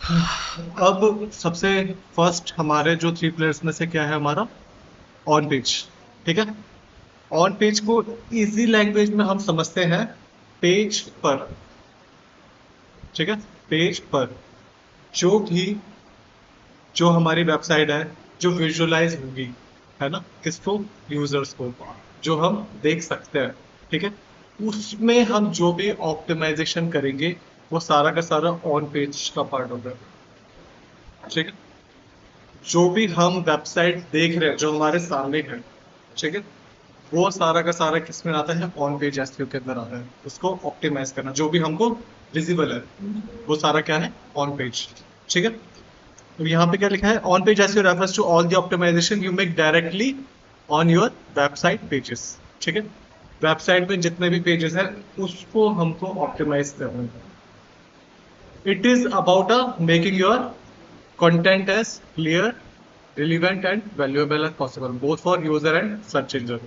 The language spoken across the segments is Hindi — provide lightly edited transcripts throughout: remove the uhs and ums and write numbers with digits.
अब सबसे फर्स्ट हमारे जो थ्री प्लेयर्स में से क्या है हमारा ऑन पेज। ठीक है। ऑन पेज को इजी लैंग्वेज में हम समझते हैं पेज पर। ठीक है। पेज पर जो भी जो हमारी वेबसाइट है जो विजुअलाइज होगी, है ना, किसको, यूजर्स को, जो हम देख सकते हैं। ठीक है। उसमें हम जो भी ऑप्टिमाइजेशन करेंगे वो सारा का सारा ऑन पेज का पार्ट होगा। ठीक है। जो भी हम वेबसाइट देख रहे हैं जो हमारे सामने है, ठीक है, वो सारा का सारा किस में आता है, ऑन पेज एसईओ के अंदर आता है। उसको ऑप्टिमाइज करना जो भी हमको विजिबल है वो सारा क्या है, ऑन पेज। ठीक है। तो यहाँ पे क्या लिखा है, on page SEO refers to all the optimization you make directly on your website pages. ठीक है। वेबसाइट में जितने भी पेजेस हैं उसको हमको ऑप्टिमाइज करना है। It is about making your content as clear, relevant and valuable as possible both for user and search engine।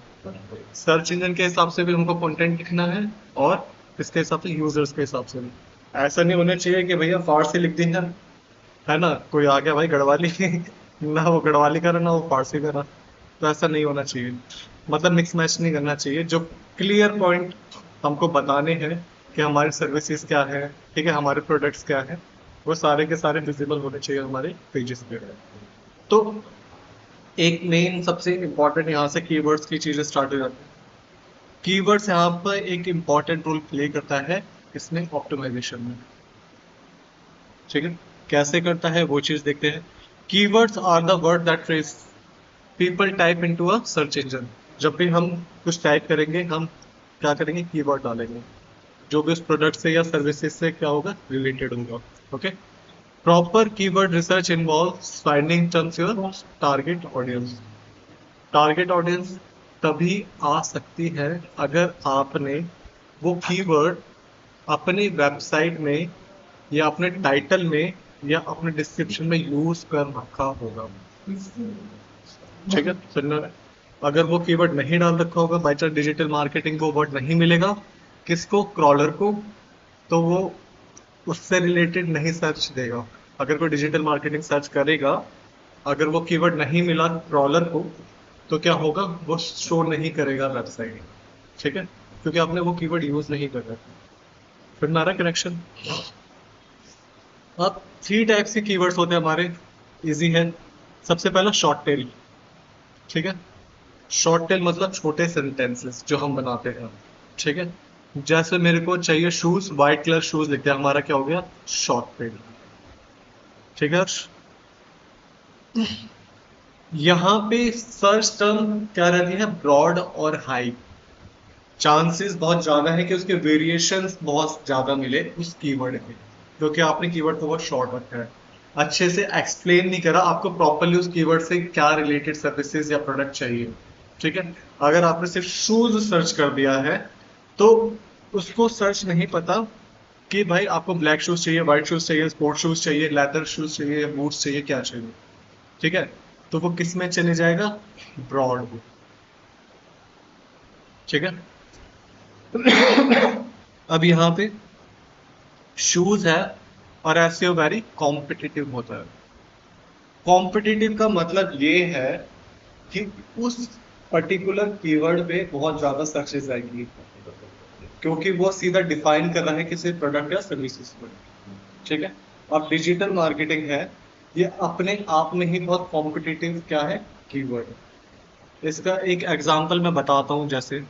Search engine के हिसाब से भी हमको कंटेंट लिखना है और इसके हिसाब से यूजर्स के हिसाब से भी। ऐसा नहीं होना चाहिए कि भैया फारसी लिख दी है ना, कोई आ गया भाई गढ़वाली ना वो गढ़वाली करा ना वो फारसी करा, तो ऐसा नहीं होना चाहिए। मतलब मिक्स मैच नहीं करना चाहिए। जो क्लियर पॉइंट हमको बताने हैं कि हमारी सर्विसेज क्या है, ठीक है, हमारे प्रोडक्ट्स क्या है, वो सारे के सारे विजिबल होने चाहिए हमारे पेजेस पे। तो एक मेन सबसे इंपॉर्टेंट यहाँ से कीवर्ड्स की चीजें स्टार्ट हो जाती है। कीवर्ड्स यहाँ पर एक इंपॉर्टेंट रोल प्ले करता है इसमें ऑप्टिमाइजेशन में। ठीक है। कैसे करता है वो चीज देखते हैं। Keywords are the word that phrase people type into a search engine. जब भी हम कुछ टाइप करेंगे हम क्या करेंगे, कीवर्ड डालेंगे जो भी उस प्रोडक्ट से या सर्विसेज से क्या होगा, रिलेटेड होगा। Okay. Proper keyword research involves finding terms your target audience. Target audience तभी आ सकती है अगर आपने वो कीवर्ड अपनी वेबसाइट में या अपने टाइटल में या अपने डिस्क्रिप्शन में यूज कर रखा होगा। ठीक है, सुनना है। अगर वो कीवर्ड नहीं डाल रखा होगा, बाई चांस डिजिटल मार्केटिंग को वर्ड नहीं मिलेगा, किसको, क्रॉलर को, तो वो उससे रिलेटेड नहीं सर्च देगा। अगर कोई डिजिटल मार्केटिंग सर्च करेगा, अगर वो कीवर्ड नहीं मिला क्रॉलर को, तो क्या होगा, वो शो नहीं करेगा वेबसाइट। ठीक है, क्योंकि आपने वो कीवर्ड यूज नहीं करा। फिर हमारा कनेक्शन। अब थ्री टाइप्स के कीवर्ड्स होते हैं हमारे, इजी है। सबसे पहला शॉर्ट टेल। ठीक है। शॉर्ट टेल मतलब छोटे सेंटेंसेस जो हम बनाते हैं। ठीक है। जैसे मेरे को चाहिए शूज, व्हाइट कलर शूज लिखते हैं, हमारा क्या हो गया, शॉर्ट टेल। ठीक है। यहाँ पे सर्च टर्म क्या रहती है, ब्रॉड और हाई। चांसेस बहुत ज्यादा है कि उसके वेरिएशंस बहुत ज्यादा मिले उस कीवर्ड के, क्योंकि आपने कीवर्ड को बहुत शॉर्ट रखा है, अच्छे से एक्सप्लेन नहीं करा आपको प्रॉपरली उस कीवर्ड से क्या रिलेटेड सर्विसेज या प्रोडक्ट चाहिए। ठीक है। अगर आपने सिर्फ शूज सर्च कर दिया है तो उसको सर्च नहीं पता कि भाई आपको ब्लैक शूज चाहिए, व्हाइट शूज चाहिए, स्पोर्ट शूज चाहिए, लेदर शूज चाहिए, बूट्स चाहिए, क्या चाहिए। ठीक है। तो वो किस में चले जाएगा, ब्रॉड। ठीक है। अब यहाँ पे शूज है और ऐसे वेरी कॉम्पिटिटिव होता है। कॉम्पिटिटिव का मतलब ये है कि उस पर्टिकुलर कीवर्ड पे बहुत ज्यादा सक्सेस आएगी, क्योंकि वो सीधा डिफाइन कर रहा है किसी प्रोडक्ट या सर्विसेज को। ठीक है। अब डिजिटल मार्केटिंग है, ये अपने आप में ही बहुत कॉम्पिटिटिव क्या है, कीवर्ड। इसका एक एग्जांपल मैं बताता हूँ। जैसे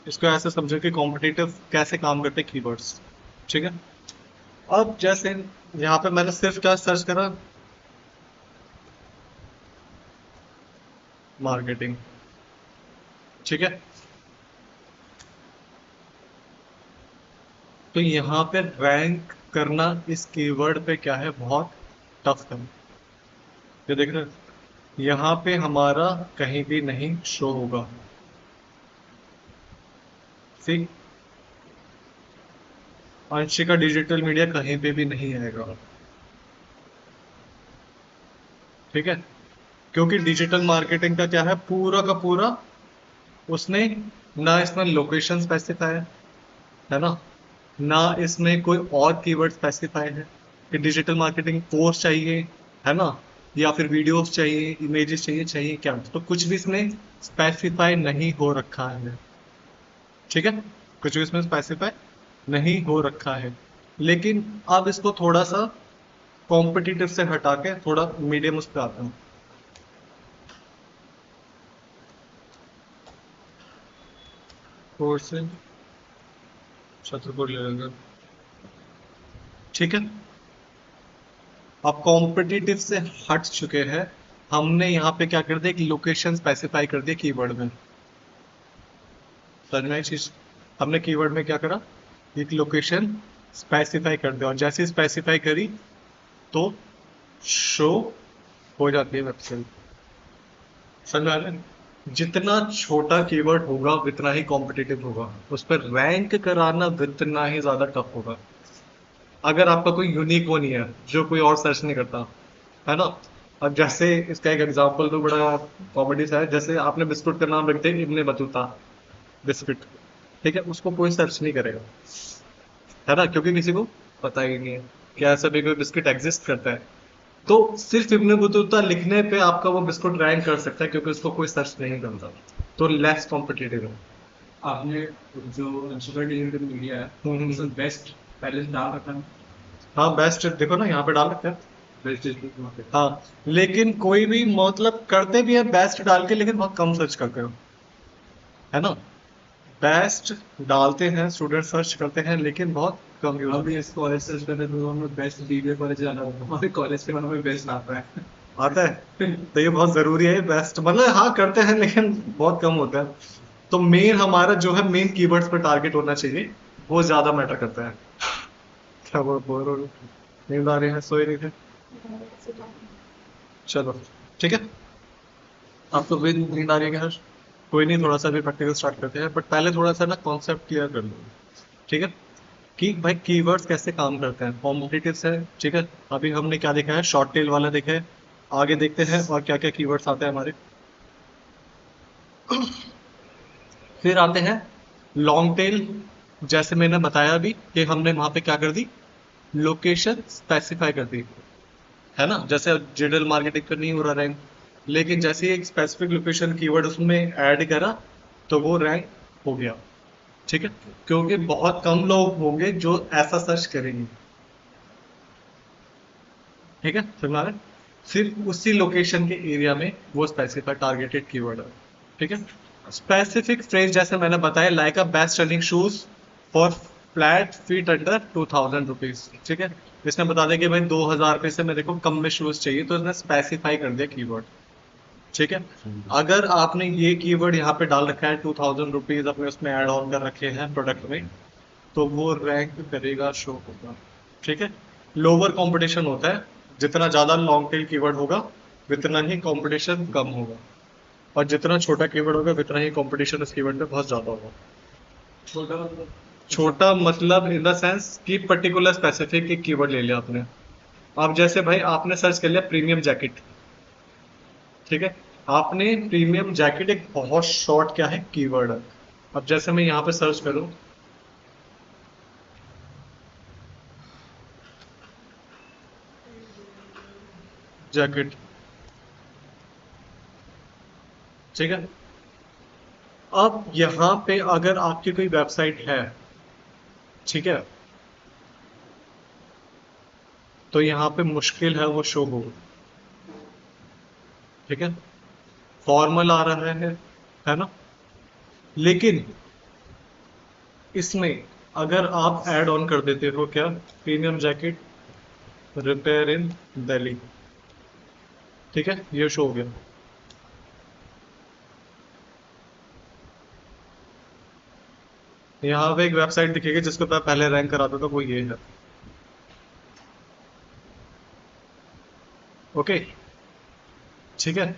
इसको ऐसे समझो कि कॉम्पिटिटिव कैसे काम करते हैं कीवर्ड्स। ठीक है। अब जैसे यहाँ पे मैंने सिर्फ क्या सर्च करा, मार्केटिंग। ठीक है। तो यहाँ पे रैंक करना इस कीवर्ड पे क्या है, बहुत टफ है। ये देख रहे हैं? यहाँ पे हमारा कहीं भी नहीं शो होगा। सी, अंशिका डिजिटल मीडिया कहीं पे भी नहीं आएगा। ठीक है। क्योंकि डिजिटल मार्केटिंग का क्या है, पूरा का पूरा उसने ना इसमें लोकेशन स्पेसिफाई है ना, ना इसमें कोई और कीवर्ड स्पेसिफाइड है कि डिजिटल मार्केटिंग कोर्स चाहिए, है ना, या फिर वीडियोस चाहिए, इमेजेस चाहिए, चाहिए क्या, तो कुछ भी इसमें स्पेसिफाई नहीं हो रखा है। ठीक है, कुछ भी इसमें स्पेसिफाई नहीं हो रखा है। लेकिन अब इसको थोड़ा सा कॉम्पिटिटिव से हटा के थोड़ा मीडियम उस पर आता हूँ। कोर्स छत्रपुर ले लेंगे। ठीक है, अब कॉम्पिटिटिव से हट चुके हैं। हमने यहाँ पे क्या कर दिया, एक लोकेशन स्पेसिफाई कर दिया कीवर्ड में। समझ में आई चीज? हमने कीवर्ड में क्या करा, एक लोकेशन स्पेसिफाई कर दिया, और जैसे स्पेसिफाई करी तो शो हो जाती है वेबसाइट। समझ में आ रहा है? जितना छोटा कीवर्ड होगा उतना ही कॉम्पिटिटिव होगा, उस पर रैंक कराना उतना ही ज्यादा टफ होगा। अगर आपका कोई यूनिक वो नहीं है जो कोई और सर्च नहीं करता, है ना। अब जैसे इसका एक एग्जांपल तो बड़ा कॉमेडी सा है, जैसे आपने बिस्कुट का नाम रख दिया इब्ने बतूता बिस्किट, ठीक है, उसको कोई सर्च नहीं करेगा, है ना, क्योंकि किसी को पता ही नहीं है कि ऐसा भी कोई बिस्किट एग्जिस्ट करता है। तो सिर्फ इब्ने बतूता लिखने पे आपका वो बिस्कुट रैंक कर सकता है, क्योंकि उसको कोई सर्च नहीं करता, तो लेस कॉम्पिटिटिव है। आपने जो सुपर डिजिटल मीडिया है उसमें बेस्ट पहले से डाल रखा है। हाँ बेस्ट देखो ना यहाँ पे डाल रखा है। Best digital market. हाँ, लेकिन कोई भी मतलब करते भी है बेस्ट डाल के, लेकिन बहुत कम सर्च करते हो, है ना। बेस्ट डालते हैं, स्टूडेंट सर्च करते हैं, लेकिन बहुत कम यूज। हम भी इस कॉलेज सर्च करते थे तो हमें बेस्ट बीबीए कॉलेज जाना होता है, हमारे कॉलेज के नाम में बेस्ट आता है। आता है, तो ये बहुत जरूरी है बेस्ट, मतलब हाँ करते हैं लेकिन बहुत कम होता है। तो मेन हमारा जो है मेन कीवर्ड्स पर टारगेट होना चाहिए, वो ज्यादा मैटर करता है। क्या वो बोर हो रहे हो? नींद आ रही है, सोए नहीं थे? चलो ठीक है, आपको भी नींद आ रही है क्या? कोई नहीं, थोड़ा सा भी प्रैक्टिकल स्टार्ट करते हैं, बट पहले थोड़ा सा ना कॉन्सेप्ट क्लियर कर लो। ठीक है, कि भाई कीवर्ड्स कैसे काम करते हैं, कॉम्पिटिटिव है। ठीक है, अभी हमने क्या देखा है, शॉर्ट टेल वाला देखा है। आगे देखते हैं और क्या क्या कीवर्ड्स आते हैं हमारे। फिर आते हैं लॉन्ग टेल। जैसे मैंने बताया अभी कि हमने वहां पे क्या कर दी, लोकेशन स्पेसिफाई कर दी, है ना। जैसे डिजिटल मार्केटिंग पर नहीं हो रहा रैंक, लेकिन जैसे ही एक स्पेसिफिक लोकेशन कीवर्ड उसमें ऐड करा तो वो रैंक हो गया। ठीक है, क्योंकि बहुत कम लोग होंगे जो ऐसा सर्च करेंगे। ठीक है, समझ आ रहा है? सिर्फ उसी लोकेशन के एरिया में वो स्पेसिफाइड टारगेटेड कीवर्ड है। ठीक है, स्पेसिफिक फ्रेज जैसे मैंने बताया, like a best running shoes for flat feet under 2000 rupees. ठीक है, इसने बता दिया कि भाई 2000 रुपये से मेरे को कम में शूज चाहिए, तो इसने स्पेसिफाई कर दिया कीवर्ड। ठीक है, अगर आपने ये कीवर्ड यहाँ पे डाल रखा है 2000 रुपीज, अपने उसमें ऐड ऑन कर रखे हैं प्रोडक्ट में, तो वो रैंक करेगा, शो होगा। ठीक है, लोअर कंपटीशन होता है, जितना ज्यादा लॉन्ग टेल कीवर्ड होगा उतना ही कंपटीशन कम होगा, और जितना छोटा कीवर्ड होगा उतना ही कंपटीशन उस कीवर्ड पे बहुत ज्यादा होगा। छोटा मतलब छोटा मतलब इन द सेंस कि पर्टिकुलर स्पेसिफिक एक कीवर्ड ले लिया आपने। अब जैसे भाई आपने सर्च कर लिया प्रीमियम जैकेट, ठीक है, आपने प्रीमियम जैकेट एक बहुत शॉर्ट क्या है कीवर्ड है। अब जैसे मैं यहाँ पे सर्च करूँ जैकेट, ठीक है, अब यहाँ पे अगर आपकी कोई वेबसाइट है, ठीक है, तो यहाँ पे मुश्किल है वो शो हो। ठीक है, फॉर्मल आ रहा है ना। लेकिन इसमें अगर आप ऐड ऑन कर देते हो क्या, प्रीमियम जैकेट रिपेयर इन दिल्ली, ठीक है, ये शो हो गया। यहाँ पे एक वेबसाइट दिखेगी जिसको मैं पहले रैंक कराता था, वो ये है। ओके, ठीक है,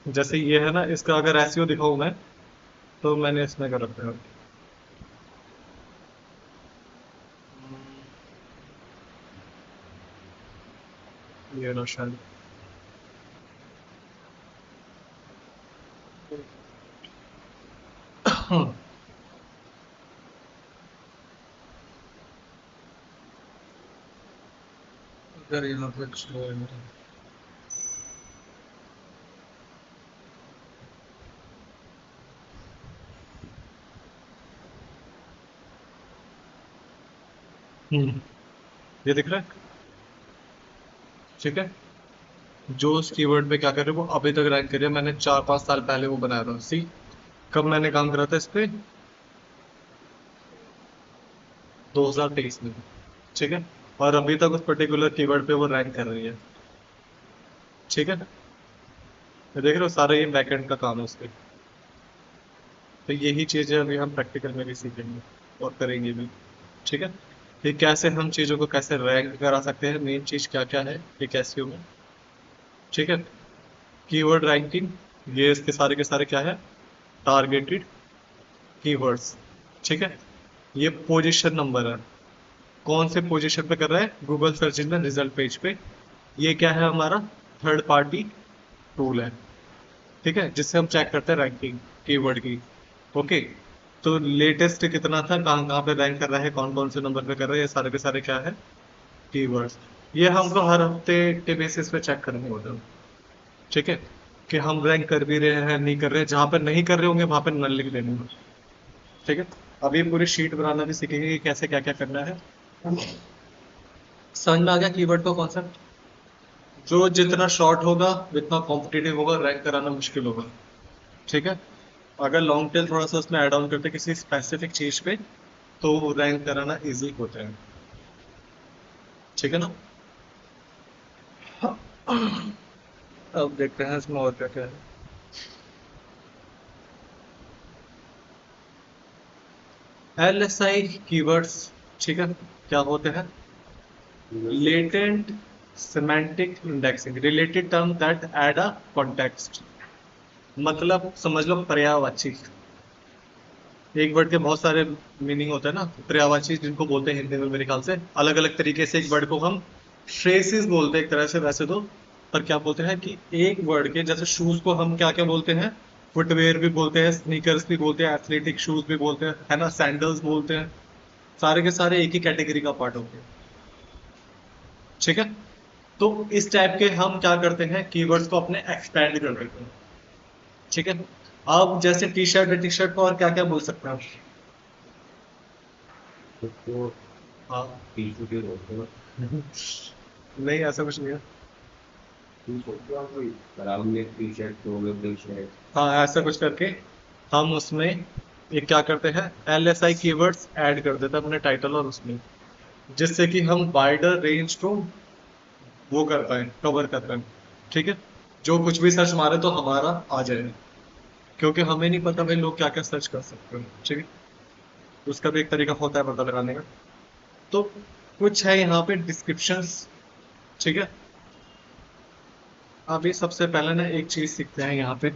जैसे ये है ना, इसका अगर एसईओ दिखाऊं मैं, तो मैंने इसमें कर रखा है। ये लो शायद। यार यहाँ पे स्लो है मेरा। ये दिख रहा है, ठीक है। जो उस कीवर्ड पे क्या कर रहे हो वो अभी तक रैंक कर रही है। मैंने 4-5 साल पहले वो बनाया था, सी कब मैंने काम करा था इस पे, 2023 में, ठीक है। और अभी तक उस पर्टिकुलर कीवर्ड पे वो रैंक कर रही है, ठीक है। तो देख रहे हो सारा ये बैकएंड का काम है उसके। तो यही चीजें अभी हम प्रैक्टिकल में भी सीखेंगे और करेंगे भी, ठीक है। ये कैसे हम चीज़ों को कैसे रैंक करा सकते हैं, मेन चीज़ क्या क्या है ये कैसे में, ठीक है। कीवर्ड रैंकिंग, ये इसके सारे के सारे क्या है, टारगेटेड कीवर्ड्स, ठीक है। ये पोजीशन नंबर है, कौन से पोजीशन पे कर रहा है Google search engine result page पे। ये क्या है हमारा थर्ड पार्टी टूल है, ठीक है, जिससे हम चेक करते हैं रैंकिंग कीवर्ड की, ओके। तो लेटेस्ट कितना था, कहाँ कहाँ पे रैंक कर रहा है, कौन कौन से नंबर पे कर रहा है, ये सारे के सारे क्या है कीवर्ड्स। ये हमको हर हफ्ते के बेसिस पे चेक करने होते हैं, ठीक है, कि हम रैंक कर भी रहे हैं नहीं कर रहे हैं। जहाँ पर नहीं कर रहे होंगे वहां पर नल लिख देने होंगे, ठीक है। अभी पूरी शीट बनाना भी सीखेंगे कि कैसे क्या क्या करना है। समझ में आ गया कीवर्ड का कॉन्सेप्ट। जो जितना शॉर्ट होगा उतना कॉम्पिटिटिव होगा, रैंक कराना मुश्किल होगा, ठीक है। अगर लॉन्ग टेल थोड़ा सा उसमें ऐड ऑन करते किसी स्पेसिफिक चीज पे तो रैंक कराना इजी होता है, ठीक है ना। अब देखते हैं इसमें और क्या क्या है। LSI कीवर्ड्स, ठीक है, क्या होते हैं, latent semantic indexing, related term that add a context. मतलब समझ लो पर्यायवाची, एक वर्ड के बहुत सारे मीनिंग होते हैं ना, पर्यायवाची जिनको बोलते हैं हिंदी में मेरे ख्याल से अलग अलग तरीके से। एक वर्ड को हम फ्रेसिस बोलते हैं एक तरह से वैसे तो, पर क्या बोलते हैं कि एक वर्ड के जैसे शूज को हम क्या क्या बोलते हैं, फुटवेयर भी बोलते हैं, स्नीकर्स भी बोलते हैं, एथलेटिक शूज भी बोलते हैं, है ना, सैंडल्स बोलते हैं। सारे के सारे एक ही कैटेगरी का पार्ट होते हैं, ठीक है। तो इस टाइप के हम क्या करते हैं कीवर्ड्स को अपने एक्सपेंड कर देते हैं, ठीक है। अब जैसे टी शर्ट है, टी शर्ट को और क्या क्या बोल सकते हैं आप? तो हाँ। टी शर्ट होते हैं, नहीं ऐसा कुछ नहीं है। टी शर्ट या कोई ब्राउन में टी शर्ट तो में टी शर्ट। हाँ ऐसा कुछ करके हम उसमें एक क्या करते हैं LSI कीवर्ड्स ऐड कर देते हैं अपने टाइटल और उसमें, जिससे कि हम वाइडर रेंज को वो कर पाए, कवर कर पाए, ठीक है। जो कुछ भी सर्च मारे तो हमारा आ जाए, क्योंकि हमें नहीं पता भाई लोग क्या क्या सर्च कर सकते हैं, ठीक है। उसका भी एक तरीका होता है पता लगाने का। तो कुछ है यहाँ पे डिस्क्रिप्शंस, ठीक है। अभी सबसे पहले ना एक चीज सीखते हैं यहाँ पे,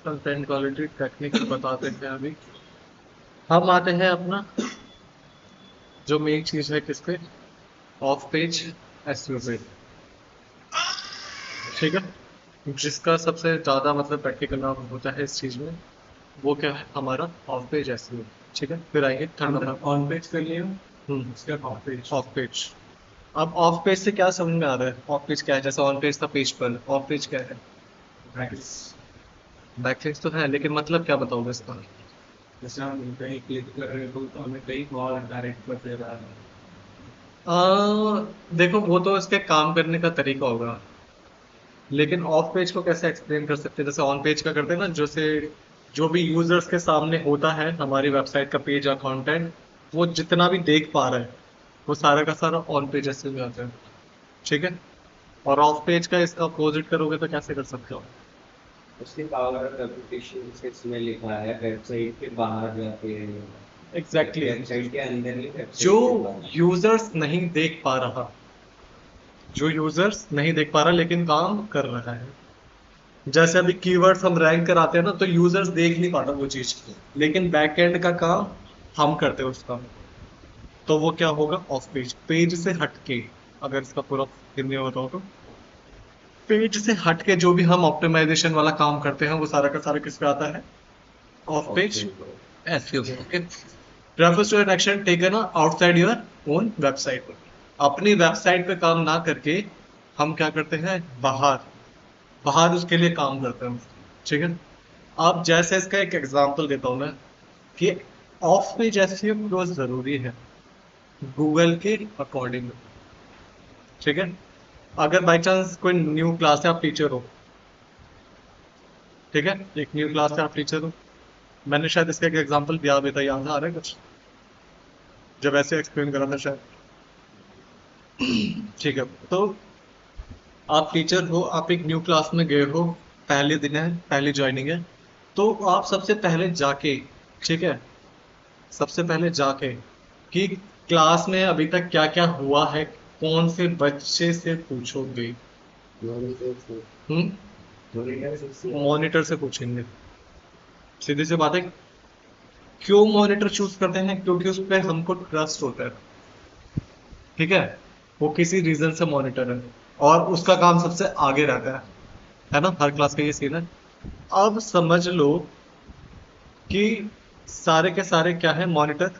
कंटेंट क्वालिटी टेक्निक बताते हैं अभी। हम आते हैं अपना जो मेन चीज है किस पे, ऑफ पेज एसईओ पे, ठीक है। जिसका सबसे ज्यादा मतलब प्रैक्टिकल नाम होता है इस चीज में, वो क्या है हमारा ऑफ पेज एसईओ, ठीक है। फिर आएंगे थर्ड नंबर ऑन पेज कर लिया, हम्म उसके बाद ऑफ पेज। Of page. अब ऑफ पेज से क्या समझ में आ रहा है, ऑफ पेज क्या है, जैसे ऑन पेज था पेज पर, ऑफ पेज क्या है, बैकलिंक्स, बैक पेज तो है लेकिन मतलब क्या बताओगे इसका। जैसे हम कहीं क्लिक कर रहे हो तो हमें कहीं और डायरेक्ट कर दे रहा है। देखो वो तो इसके काम करने का तरीका होगा, लेकिन ऑफ पेज को कैसे एक्सप्लेन कर सकते हैं, जैसे ऑन पेज का करते हैं ना, जैसे जो भी यूजर्स के सामने होता है हमारी वेबसाइट का पेज या कंटेंट, वो जितना भी देख पा रहा है वो सारा का सारा ऑन पेज ऐसे में आता है, ठीक है। और ऑफ पेज का इसका अपोजिट करोगे तो कैसे कर सकते हो। उसके पावर रेपुटेशन से इसमें लिखा है वेबसाइट के बाहर जाके, एग्जैक्टली वेबसाइट के अंदर नहीं, जो वेबसाइट के बाहर। यूजर्स नहीं देख पा रहा, जो यूजर्स नहीं देख पा रहा लेकिन काम कर रहा है। जैसे अभी कीवर्ड्स हम रैंक कराते हैं ना तो यूजर्स देख नहीं पाता वो चीज, लेकिन बैक एंड का काम हम करते हैं उसका। तो वो क्या होगा ऑफ पेज, पेज से हटके, अगर इसका पूरा हिंदी में बताओ तो पेज से हटके जो भी हम ऑप्टिमाइजेशन वाला काम करते हैं वो सारा का सारा किस पे आता है, ऑफ पेज एसईओ पे, okay. refers to an action taken outside your own website पर। अपनी वेबसाइट पे काम ना करके हम क्या करते हैं, बाहर बाहर उसके लिए काम करते हैं। ठीक है। अब जैसे इसका एक एग्जांपल देता हूं मैं कि ऑफ पेज एसईओ क्यों जरूरी है गूगल के अकॉर्डिंग। ठीक है। अगर बाई चांस कोई न्यू क्लास है, आप टीचर हो, ठीक है, एक न्यू क्लास है, आप टीचर हो, मैंने शायद इसका एक एग्जांपल दिया भी था, याद आ रहा है कुछ, जब ऐसे एक्सप्लेन करा था शायद। ठीक है। तो आप टीचर हो, आप एक न्यू क्लास में गए हो, पहले दिन है, पहली ज्वाइनिंग है, तो आप सबसे पहले जाके, ठीक है, सबसे पहले जाके कि क्लास में अभी तक क्या क्या हुआ है, कौन से बच्चे से पूछोगे। मॉनिटर से पूछेंगे। सीधी सी बात है। क्यों मॉनिटर चूज करते हैं? क्योंकि उस पर हमको ट्रस्ट होता है। ठीक है। वो किसी रीजन से मॉनिटर है और उसका काम सबसे आगे रहता है ना, हर क्लास का ये सीन है। अब समझ लो कि सारे के सारे क्या है, मॉनिटर।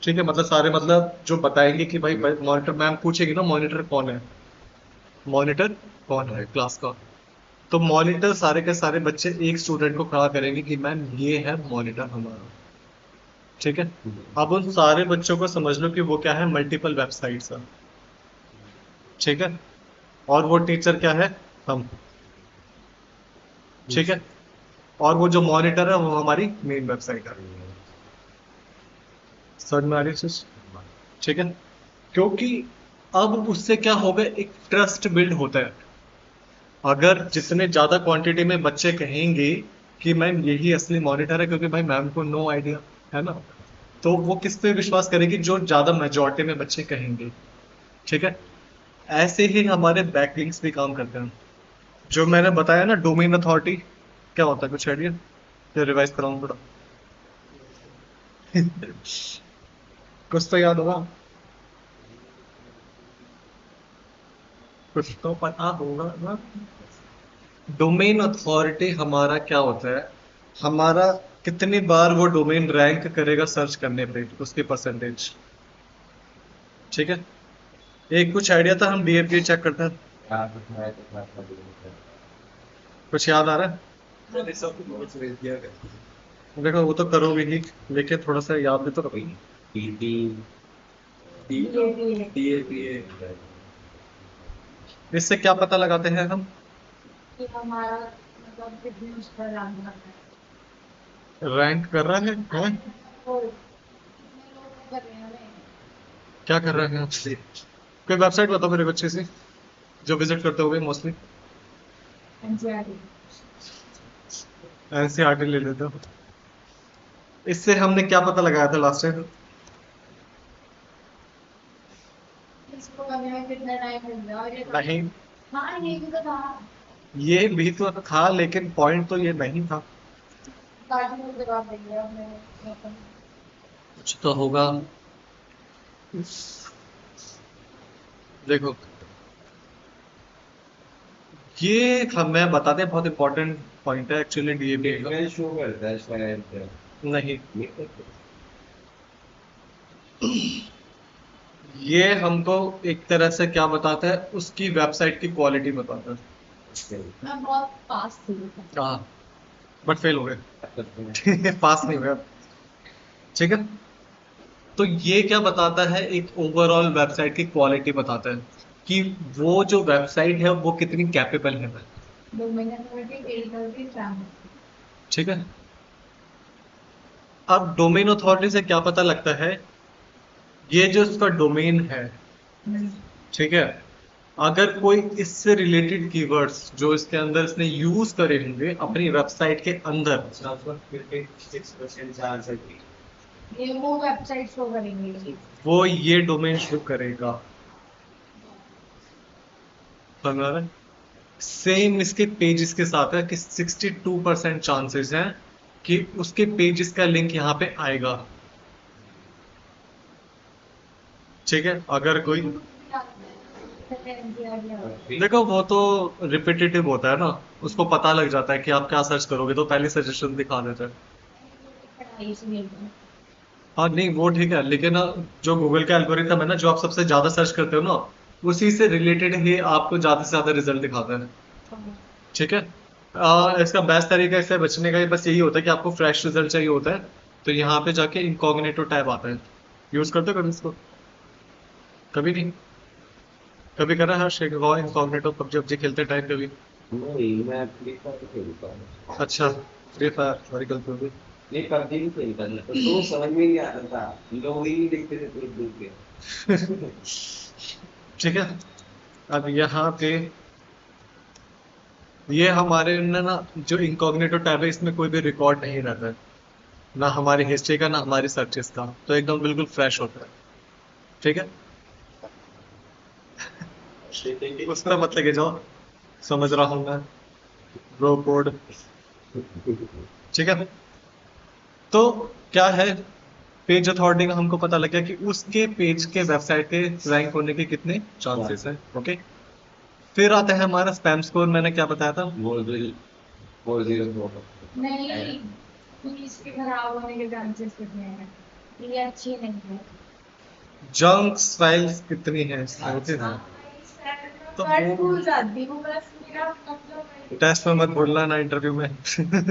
ठीक है, मतलब सारे, मतलब जो बताएंगे कि भाई मॉनिटर, मैम पूछेगी ना मॉनिटर कौन है, मॉनिटर कौन है क्लास का। तो मॉनिटर सारे के सारे बच्चे एक स्टूडेंट को खड़ा करेंगे कि मैम ये है मॉनिटर हमारा। ठीक है। अब उन सारे बच्चों को समझ लो कि वो क्या है, मल्टीपल वेबसाइट्स है। ठीक है। और वो टीचर क्या है, हम। ठीक है। और वो जो मॉनिटर है वो हमारी मेन वेबसाइट है। समझ में आ रही है चीज? ठीक है। क्योंकि अब उससे क्या होगा, एक ट्रस्ट बिल्ड होता है। अगर जितने ज्यादा क्वांटिटी में बच्चे कहेंगे कि मैम यही असली मॉनिटर है, क्योंकि भाई मैम को नो आइडिया है ना, तो वो किस पे विश्वास करेगी, जो ज्यादा मेजोरिटी में बच्चे कहेंगे। ठीक है। ऐसे ही हमारे बैकलिंक्स भी काम करते हैं। जो मैंने बताया ना, डोमेन अथॉरिटी क्या होता है, कुछ आइडिया? या रिवाइज कराऊं थोड़ा? कुछ तो याद होगा, कुछ तो पता होगा ना। डोमेन अथॉरिटी हमारा क्या होता है, हमारा कितनी बार वो डोमेन रैंक करेगा सर्च करने पे, उसकी परसेंटेज। ठीक है। एक कुछ आइडिया था, हम डीएपी चेक करते हैं। कुछ याद आ रहा है? देखो वो तो करोगे ही, लेकिन थोड़ा सा याद भी तो करो। इससे क्या पता लगाते हैं हम? कि हमारा मतलब कितने उस पर रैंक कर रहा रैंक कर रहा है, हैं? है और कितने लोग कर रहे हैं हमें क्या कर रहे हैं? कोई वेबसाइट बताओ मेरे बच्चे से जो विजिट करते होगे मोस्टली। एनसीईआरटी। एनसीईआरटी ले लेते हो। इससे हमने क्या पता लगाया था लास्ट टाइम? इसको करने में कितना टाइम लग गया और ये नहीं, हाँ ये भी तो था। ये भी तो था, लेकिन पॉइंट तो ये नहीं था। काफी लोग जवाब देंगे अब मैं मतलब कुछ तो होगा। देखो, ये हमें बताते हैं, बहुत इंपॉर्टेंट पॉइंट है एक्चुअली डीएपी का। शो करता है शायद। नहीं, ये हमको एक तरह से क्या बताता है, उसकी वेबसाइट की क्वालिटी बताता मैं बहुत पास थी। है। हाँ, बट फेल हो गए। पास नहीं हुए। ठीक है। तो ये क्या बताता है, एक ओवरऑल वेबसाइट की क्वालिटी बताता है कि वो जो वेबसाइट है वो कितनी कैपेबल है। 2 महीने में 830 रैंक। ठीक है। अब डोमेन अथॉरिटी से क्या पता लगता है, ये जो इसका डोमेन है, ठीक है, अगर कोई इससे रिलेटेड कीवर्ड्स जो इसके अंदर इसने यूज करे होंगे अपनी वेबसाइट के अंदर, ये वो वेबसाइट शो करेंगे। वो ये डोमेन शो करेगा। समझ आ रहा है? सेम इसके पेजेस के साथ है कि 62% चांसेस हैं कि उसके पेजेस का लिंक यहाँ पे आएगा। ठीक है। अगर कोई, देखो वो तो रिपीटेटिव होता है ना, उसको पता लग जाता है कि आप क्या सर्च करोगे, तो पहले सजेशन दिखा देता है। हाँ नहीं वो ठीक है, लेकिन जो गूगल का एल्गोरिथम है ना, जो आप सबसे ज्यादा सर्च करते हो ना, उसी से रिलेटेड ही आपको ज्यादा से ज्यादा रिजल्ट दिखाता है। ठीक है। इसका बेस्ट तरीका इससे बचने का बस यही होता है कि आपको फ्रेश रिजल्ट चाहिए होता है, तो यहाँ पे जाके इनकॉग्निटो टैब आता है। यूज करते हो कभी इसको? कभी नहीं? कभी करा है शेख इनकॉग्निटो पबजी पबजी खेलते टाइम कभी? नहीं, मैं फ्री फायर खेलता हूँ। अच्छा। फ्री फायर, सॉरी गलती हो गई। नहीं, पबजी नहीं खेलता था, तो समझ में नहीं आता था, लोग ही नहीं दिखते थे दूर दूर के। ठीक है। अब यहाँ पे ये हमारे ना जो इनकॉग्निटो टैब है, इसमें कोई भी रिकॉर्ड नहीं रहता है, ना हमारी हिस्ट्री का ना हमारी सर्चेस का, तो एकदम बिल्कुल फ्रेश होता है। ठीक है। उस पर मत लगे जाओ, समझ रहा हूँ मैं, ब्रो कोड। ठीक है। तो क्या है, पेज अथॉरिटी का हमको पता लग गया कि उसके पेज के वेबसाइट के रैंक होने के कितने चांसेस हैं। ओके। फिर आता है हमारा स्पैम स्कोर, मैंने क्या बताया था? वो 0 नहीं, पुलिस के खराब होने के चांसेस कितने हैं? ये अच्छी नहीं है। जंक्स फाइल्स कितनी है इसमें? ओके। तो मैं वो भूल जाती हूँ, बस मेरा मतलब टेस्ट में मत बोलना ना, इंटरव्यू में। नहीं, हिंदी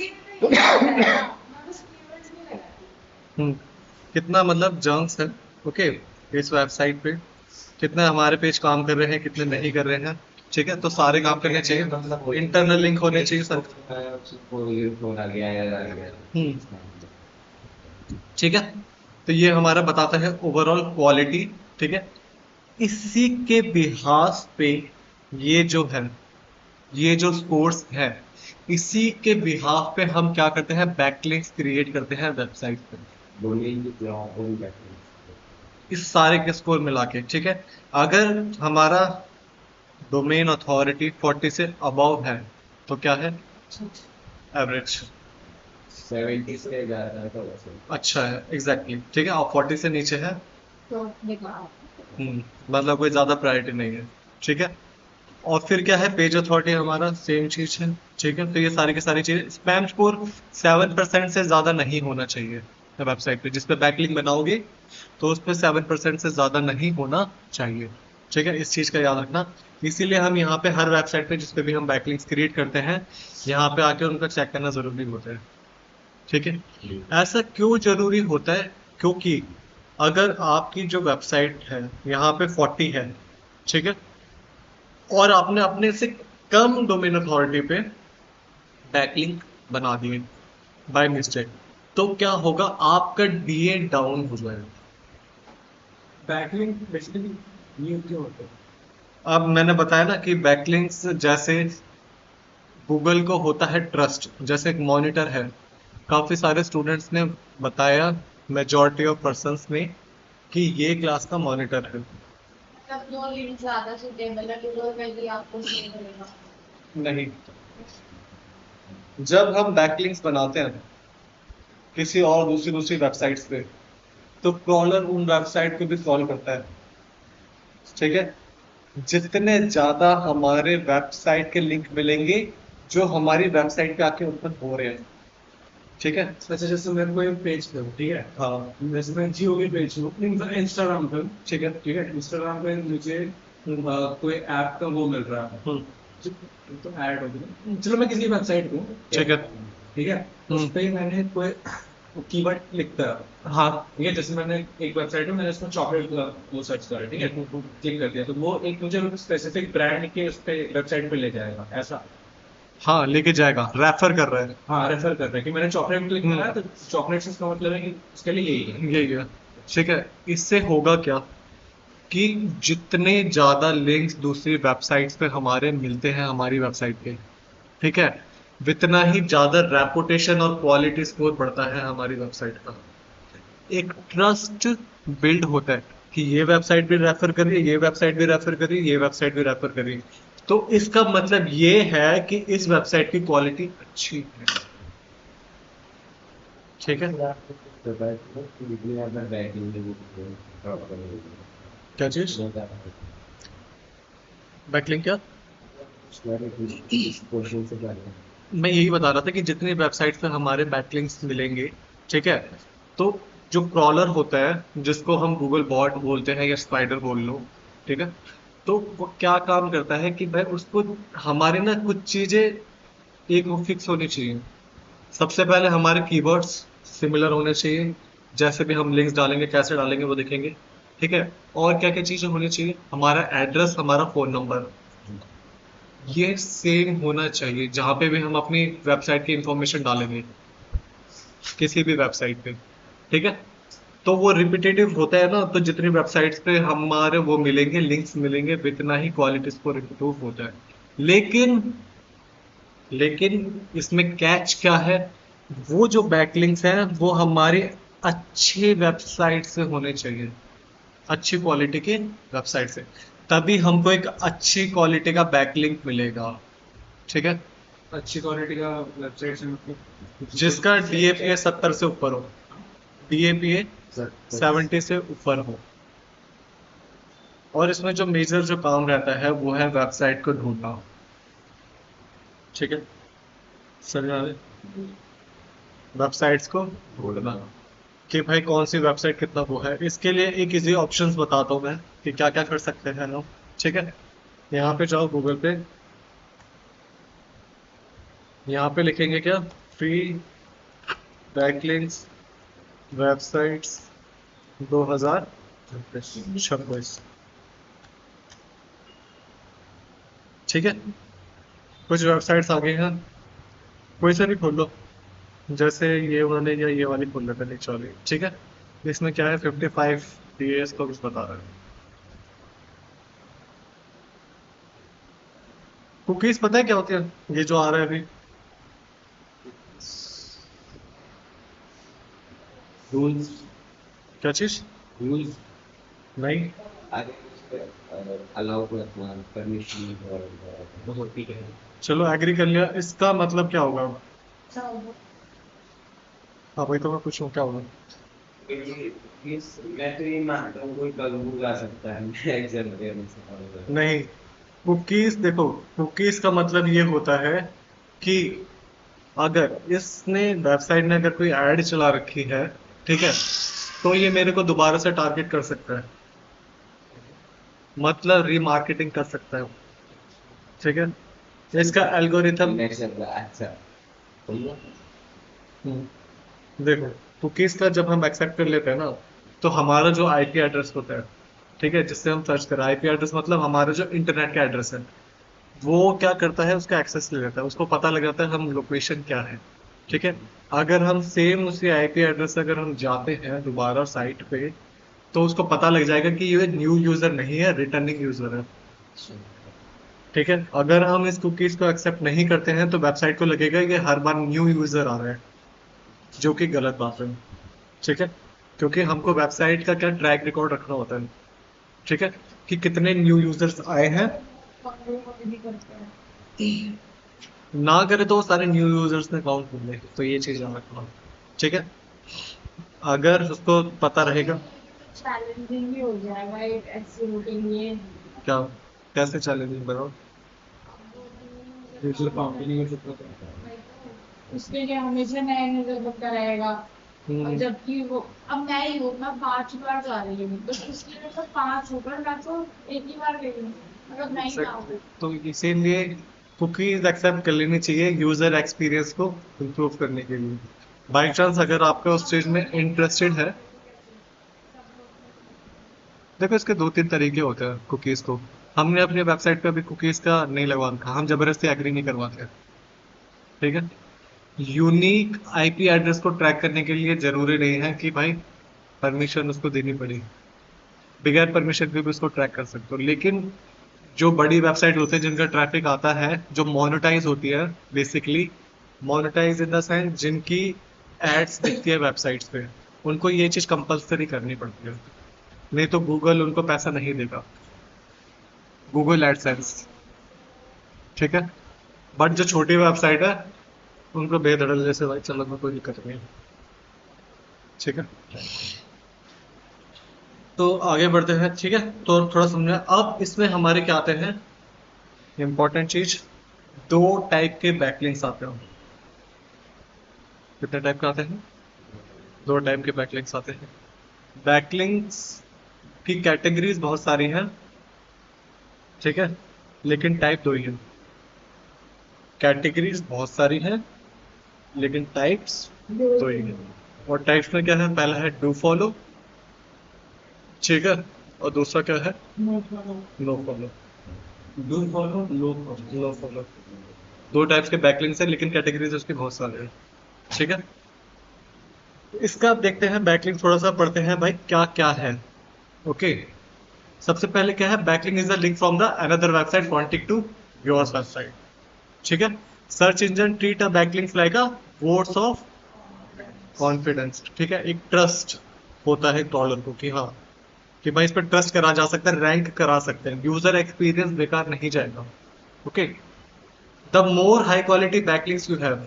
में तो ये होता है ना, मैं बस keywords नहीं लगाती। हम्म, कितना मतलब जंक्स है, ओके, इस वेबसाइट पे कितने हमारे पेज काम कर रहे हैं, कितने नहीं कर रहे हैं। ठीक है, तो सारे काम करने चाहिए, इंटरनल लिंक होने चाहिए सर। आ गया यार, आ गया। ठीक है। तो ये हमारा बताता है ओवरऑल क्वालिटी। ठीक है। इसी के बिहास पे ये जो है, ये जो स्कोर्स है, इसी के बिहाफ पे हम क्या करते हैं, बैकलिंक्स क्रिएट करते हैं वेबसाइट पे, डोमेन की जॉब वो भी बैठे हैं। इस सारे के स्कोर मिला के। ठीक है। अगर हमारा डोमेन अथॉरिटी 40 से अबव है तो क्या है, एवरेज। 70 से ज्यादा था वैसे। अच्छा है, एग्जैक्टली exactly। ठीक है, और 40 से नीचे है, तो बेकार। मतलब कोई ज्यादा प्रायोरिटी नहीं है। ठीक है। और फिर क्या है, पेज अथॉरिटी हमारा सेम चीज है। ठीक है। तो ये सारी की सारी चीजें, स्पैम स्कोर 7% से ज्यादा नहीं होना चाहिए वेबसाइट पे, जिस पे बैकलिंक बनाओगे तो उस पे 7% से ज्यादा नहीं होना चाहिए। ठीक है, इस चीज का याद रखना। इसीलिए हम यहाँ पे हर वेबसाइट पे जिस पे भी हम बैकलिंक्स क्रिएट करते हैं, यहाँ पे आके उनका चेक करना जरूरी होता है। ठीक है। ऐसा क्यों जरूरी होता है? क्योंकि अगर आपकी जो वेबसाइट है यहाँ पे 40 है, ठीक है, और आपने अपने से कम डोमेन अथॉरिटी पे बैकलिंक बना दिए बाय मिस्टेक, तो क्या होगा, आपका डीए डाउन हो जाएगा। बैकलिंक बेसिकली ये क्यों होता है? अब मैंने बताया ना कि बैकलिंक्स जैसे गूगल को होता है ट्रस्ट, जैसे एक मॉनिटर है, काफी सारे स्टूडेंट्स ने बताया, मेजॉरिटी ऑफ पर्संस ने, कि ये क्लास का मॉनिटर है। मतलब जो लिंक ज्यादा सुटेबल है गूगल पे भी आपको शो करेगा। नहीं, जब हम बैकलिंक्स बनाते हैं किसी और दूसरी दूसरी वेबसाइट्स पे, तो क्रॉलर उन वेबसाइट को भी क्रॉल करता है। ठीक है। जितने ज्यादा हमारे वेबसाइट के लिंक मिलेंगे जो हमारी वेबसाइट पे आके ओपन हो रहे हैं। ठीक है। अच्छा, जैसे मेरे को एक पेज पे ठीक है, हाँ। जैसे मैं जियो की पेज हूँ इंस्टाग्राम पे। ठीक है। ठीक है, इंस्टाग्राम पे मुझे कोई ऐप का वो मिल रहा है, तो ऐड हो गया। चलो मैं किसी वेबसाइट पे हूँ, ठीक है। ठीक है, उस पे मैंने कोई कीवर्ड लिखता है। हाँ। ठीक है, जैसे मैंने एक वेबसाइट में मैंने उसमें चॉकलेट का वो सर्च करा, ठीक है, क्लिक कर दिया, तो वो एक मुझे स्पेसिफिक ब्रांड के उस पे वेबसाइट पे ले जाएगा ऐसा। हाँ, लेके जाएगा, रेफर कर रहा है। हाँ, रेफर कर रहे हैं कि मैंने चॉकलेट क्लिक करा तो चॉकलेट से इसका मतलब है कि उसके लिए यही है। यही है। ठीक है। इससे होगा क्या कि जितने ज्यादा लिंक्स दूसरी वेबसाइट्स पे हमारे मिलते हैं हमारी वेबसाइट पे, ठीक है, उतना ही ज्यादा रेपुटेशन और क्वालिटी स्कोर बढ़ता है हमारी वेबसाइट का। एक ट्रस्ट बिल्ड होता है कि ये वेबसाइट भी रेफर करिए, ये वेबसाइट भी रेफर करिए, ये वेबसाइट भी रेफर करिए, तो इसका मतलब ये है कि इस वेबसाइट की क्वालिटी अच्छी है। ठीक है। तो इसलिए अपना बैकलिंक क्या चीज? बैकलिंक क्या? क्वेश्चन से पहले मैं यही बता रहा था कि जितनी वेबसाइट पे हमारे बैकलिंक्स मिलेंगे ठीक है। तो जो क्रॉलर होता है जिसको हम गूगल बॉट बोलते हैं या स्पाइडर बोल लो, ठीक है, तो वो क्या काम करता है कि भाई उसको हमारे ना कुछ चीजें एक वो फिक्स होनी चाहिए। सबसे पहले हमारे कीवर्ड्स सिमिलर होने चाहिए, जैसे भी हम लिंक्स डालेंगे कैसे डालेंगे वो देखेंगे, ठीक है। और क्या क्या चीजें होनी चाहिए, हमारा एड्रेस, हमारा फोन नंबर, ये सेम होना चाहिए जहाँ पे भी हम अपनी वेबसाइट की इंफॉर्मेशन डालेंगे, किसी भी वेबसाइट पे, ठीक है। तो वो रिपीटेटिव होता है ना, तो जितनी वेबसाइट्स पे हमारे वो मिलेंगे, लिंक्स मिलेंगे, उतना ही क्वालिटी स्कोर इम्प्रूव होता है। लेकिन लेकिन इसमें कैच क्या है, वो जो बैकलिंक्स हैं वो हमारी अच्छी वेबसाइट से होने चाहिए, अच्छी क्वालिटी की वेबसाइट से, तभी हमको एक अच्छी क्वालिटी का बैकलिंक मिलेगा, ठीक है। अच्छी क्वालिटी का वेबसाइट से मतलब जिसका DAPA 70 से ऊपर हो, DAPA सर 70 से ऊपर हो। और इसमें जो मेजर जो काम रहता है वो है वेबसाइट को ढूंढना, ठीक है। सर वेबसाइट्स को ढूंढना कि भाई कौन सी वेबसाइट कितना वो है, इसके लिए एक इजी ऑप्शंस बताता हूँ मैं कि क्या क्या कर सकते हैं लोग, ठीक है। यहाँ पे जाओ गूगल पे, यहाँ पे लिखेंगे क्या, फ्री बैकलिंक्स वेबसाइट्स 2026, ठीक है। कुछ वेबसाइट्स आ गई हैं, कोई सा भी खोल लो, जैसे ये वाले या ये वाली खोल लेते हैं चलिए, ठीक है। इसमें क्या है 55 DAS को कुछ बता रहा है। कुकीज पता है क्या होती है, ये जो आ रहा है अभी, रूल्स क्या चीज, रूल्स नहीं, आगे अलाउ करना परमिशन और बहुत ठीक है। चलो एग्री कर लिया, इसका मतलब क्या होगा। हाँ भाई तो मैं पूछूं क्या होगा। मैं तो ये मानता हूँ कोई बग आ सकता है एग्जाम वगैरह से और नहीं, कुकीज देखो, कुकीज का मतलब ये होता है कि अगर इसने वेबसाइट ने अगर कोई ऐड चला रखी है, ठीक है, तो ये मेरे को दोबारा से टारगेट कर सकता है, मतलब रीमार्केटिंग कर सकता है, ठीक है। इसका एल्गोरिथम, नेक्स्ट अच्छा समझो देखो कुकीज का जब हम एक्सेप्ट कर लेते हैं ना, तो हमारा जो IP एड्रेस होता है, ठीक है, जिससे हम सर्च करें, IP एड्रेस मतलब हमारा जो इंटरनेट का एड्रेस है, वो क्या करता है, उसका एक्सेस ले लेता है, उसको पता लग जाता है हम लोकेशन क्या है, ठीक है। अगर हम सेम उसी IP एड्रेस से अगर हम जाते हैं दोबारा साइट पे, तो उसको पता लग जाएगा कि ये न्यू यूजर नहीं है, रिटर्निंग यूजर है, ठीक है। अगर हम इस कुकीज को एक्सेप्ट नहीं करते हैं तो वेबसाइट को लगेगा कि हर बार न्यू यूजर आ रहा है, जो कि गलत बात है, ठीक है। क्योंकि हमको वेबसाइट का क्या ट्रैक रिकॉर्ड रखना होता है, ठीक है, कि कितने न्यू यूजर्स आए हैं, ना करे तो वो सारे न्यू यूजर्स ने काउंट कर ले, तो ये चीज ध्यान रखना, ठीक है। अगर उसको पता रहेगा चैलेंजिंग भी हो जाएगा एक ऐसी रूटीन ये। क्या, कैसे चैलेंजिंग बताओ। डिजिटल मार्केटिंग में कितना उसके लिए हमेशा नया नया बंदा रहेगा, और हम्म, जबकि वो अब मैं ही हूँ, मैं 5 बार जा रही हूँ, तो उसके लिए तो 5 होकर मैं तो एक ही बार गई हूँ, मतलब नहीं exactly. जाऊँ। तो इसीलिए कुकीज एक्सेप्ट कर लेनी चाहिए यूजर एक्सपीरियंस को इम्प्रूव करने के लिए। बाई चांस अगर आपका उस चीज में इंटरेस्टेड है, देखो इसके 2-3 तरीके होते हैं कुकीज को, हमने अपनी वेबसाइट पे अभी कुकीज का नहीं लगवा रखा, हम जबरदस्ती एग्री नहीं करवाते, ठीक है। यूनिक IP एड्रेस को ट्रैक करने के लिए जरूरी नहीं है कि भाई परमिशन उसको देनी पड़ी, बगैर परमिशन के भी उसको ट्रैक कर सकते हो। लेकिन जो बड़ी वेबसाइट होते हैं जिनका ट्रैफिक आता है, जो मोनेटाइज होती है, basically monetize in the sense जिनकी एड्स दिखती है वेबसाइट्स पे, उनको ये चीज कंपलसरी करनी पड़ती है, नहीं तो गूगल उनको पैसा नहीं देगा, गूगल एडसेंस, ठीक है। बट जो छोटी वेबसाइट है उनको बेधड़क जैसे भाई चलो कोई दिक्कत नहीं है, ठीक है। तो आगे बढ़ते हैं, ठीक है। तो थोड़ा समझना, अब इसमें हमारे क्या आते हैं, इंपॉर्टेंट चीज, 2 टाइप के बैकलिंक्स आते हैं। कितने टाइप के आते हैं, दो टाइप के बैकलिंक्स आते हैं। बैकलिंक्स की कैटेगरीज बहुत सारी हैं, ठीक है, लेकिन टाइप दो ही है। कैटेगरीज बहुत सारी हैं लेकिन टाइप्स दो ही है। और टाइप्स में क्या है, पहला है डू फॉलो, ठीक है, और दूसरा क्या है, no follow. Do follow, low follow. No follow, दो टाइप्स के बैकलिंक्स हैं लेकिन कैटेगरीज उसकी बहुत सारी हैं, ठीक है। इसका आप देखते हैं बैकलिंक, थोड़ा सा पढ़ते हैं भाई क्या क्या है। ओके, सबसे पहले क्या है, backlink is the link from the another website pointing to your website, ठीक है। Search engine treat a backlinks like a votes of confidence, ठीक है, एक ट्रस्ट होता है क्रॉलर को कि हाँ, कि भाई इस पर ट्रस्ट करा जा सकता है, रैंक करा सकते हैं, यूजर एक्सपीरियंस बेकार नहीं जाएगा। Okay, the more high quality backlinks you have,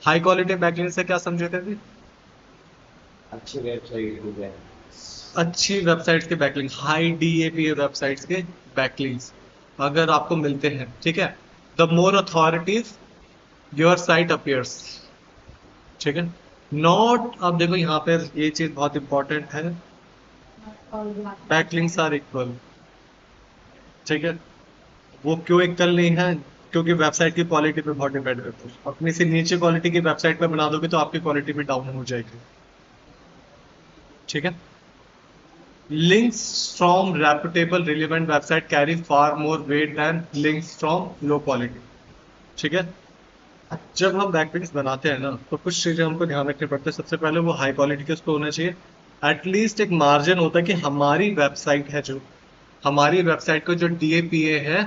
high quality backlink से क्या समझे थे अभी? अच्छी वेबसाइट हो जाए। अच्छी वेबसाइट्स के बैकलिंक, हाई डीएपी वेबसाइट्स के बैकलिंक्स अगर आपको मिलते हैं, ठीक है, the more authorities your site appears, ठीक है। नॉट, अब देखो यहाँ पे ये चीज बहुत इंपॉर्टेंट है, बैकलिंक्स आर इक्वल, ठीक है। वो क्यों इक्वल नहीं है, क्योंकि वेबसाइट की क्वालिटी पे बहुत डिपेंड करता है। अपनी से नीचे क्वालिटी की वेबसाइट पे बना दोगे तो आपकी क्वालिटी भी डाउन हो जाएगी, ठीक है। Links from reputable relevant website carry far more weight than links from low quality, ठीक है। जब हम बैकलिंक्स बनाते हैं ना तो कुछ चीजें हमको ध्यान रखनी पड़ती है। सबसे पहले वो हाई क्वालिटी के उसको होना चाहिए, एटलीस्ट एक मार्जिन होता है कि हमारी वेबसाइट है, जो हमारी वेबसाइट का जो डीएपीए है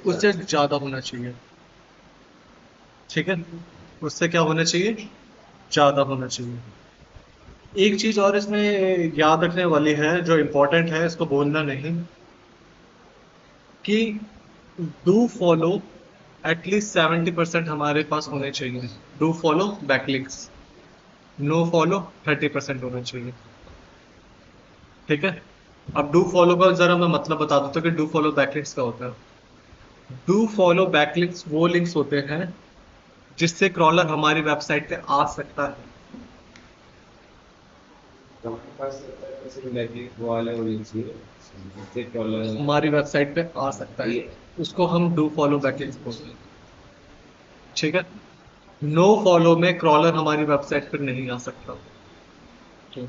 उससे ज्यादा होना चाहिए, ठीक है, उससे क्या होना चाहिए, ज्यादा होना चाहिए। एक चीज और इसमें याद रखने वाली है जो इम्पोर्टेंट है, इसको बोलना नहीं, कि डू फॉलो एटलीस्ट 70% हमारे पास होने चाहिए, do follow backlinks, no follow 30% होना चाहिए, ठीक है। अब डू फॉलो का जरा मैं मतलब बता दूं तो कि डू फॉलो बैकलिंक्स का होता है। डू फॉलो बैकलिंक्स वो लिंक्स होते हैं जिससे क्रॉलर हमारी वेबसाइट पे आ सकता है, तो हमारे पास 70% बैकलिंक वो वाले होने चाहिए जिससे डॉलर हमारी वेबसाइट पे आ सकता है, उसको हम डू फॉलो बैकलिंक्स बोलते हैं, ठीक है। नो फॉलो में क्रॉलर हमारी वेबसाइट पर नहीं आ सकता, क्यों?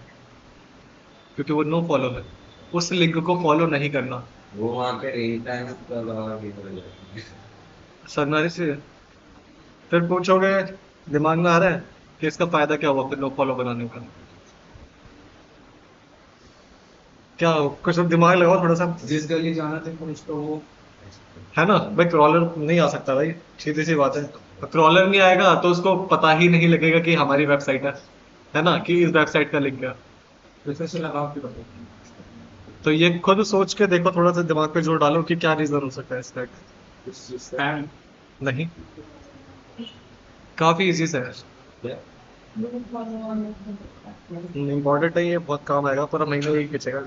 क्योंकि वो नो फॉलो है, उस लिंक को फॉलो नहीं करना। वो वहाँ पे रहता है तो और ये हो जाता है। सरनारी से फिर पूछोगे, दिमाग में आ रहा है कि इसका फायदा क्या हुआ फिर नो फॉलो बनाने का, क्या कुछ दिमाग लगाओ थोड़ा सा, जिस गली जाना था कुछ तो वो है ना भाई, क्रॉलर नहीं आ सकता भाई, सीधी सी बात है। क्रॉलर नहीं आएगा तो उसको पता ही नहीं लगेगा कि हमारी वेबसाइट है ना, कि इस वेबसाइट का लिंक है। रिफ्रेश लगाओ के बताओ। तो ये खुद सोच के देखो, थोड़ा सा दिमाग पे जोर डालो कि क्या रीजन हो सकता है इसका। स्पैम। नहीं, काफी इजी से है, क्या? इम्पोर्टेंट है, ये बहुत काम आएगा, पूरा महीना ही खींचेगा।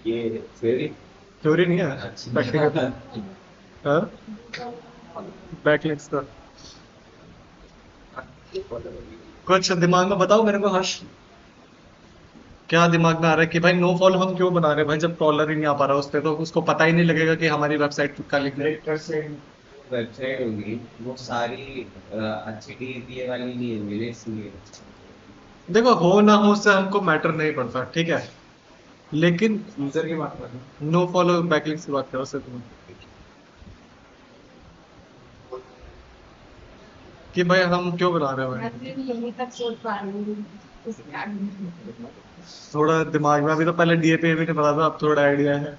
ये फिर थ्योरी नहीं है, प्रैक्टिकल है, बैकलिंक्स का। कुछ दिमाग में बताओ मेरे को हर्ष, क्या दिमाग में आ रहा है कि भाई नो फॉलो हम क्यों बना रहे हैं भाई, जब कॉलर ही नहीं आ पा रहा उस पर, तो उसको पता ही नहीं लगेगा कि हमारी वेबसाइट का लिंक है। वेबसाइट होगी वो सारी अच्छी डीपीए वाली नहीं है मेरे, इसलिए देखो हो ना हो उससे हमको मैटर नहीं पड़ता, ठीक है, लेकिन यूजर की बात कर रहे हैं। नो फॉलो बैकलिंक्स की बात करो उससे तुम, कि भाई हम क्यों बना रहे हैं भाई। यहीं तक सोच पा रही हूँ उसके आगे। थोड़ा दिमाग में, अभी तो पहले डीएपी भी नहीं पता था, अब थोड़ा आइडिया है,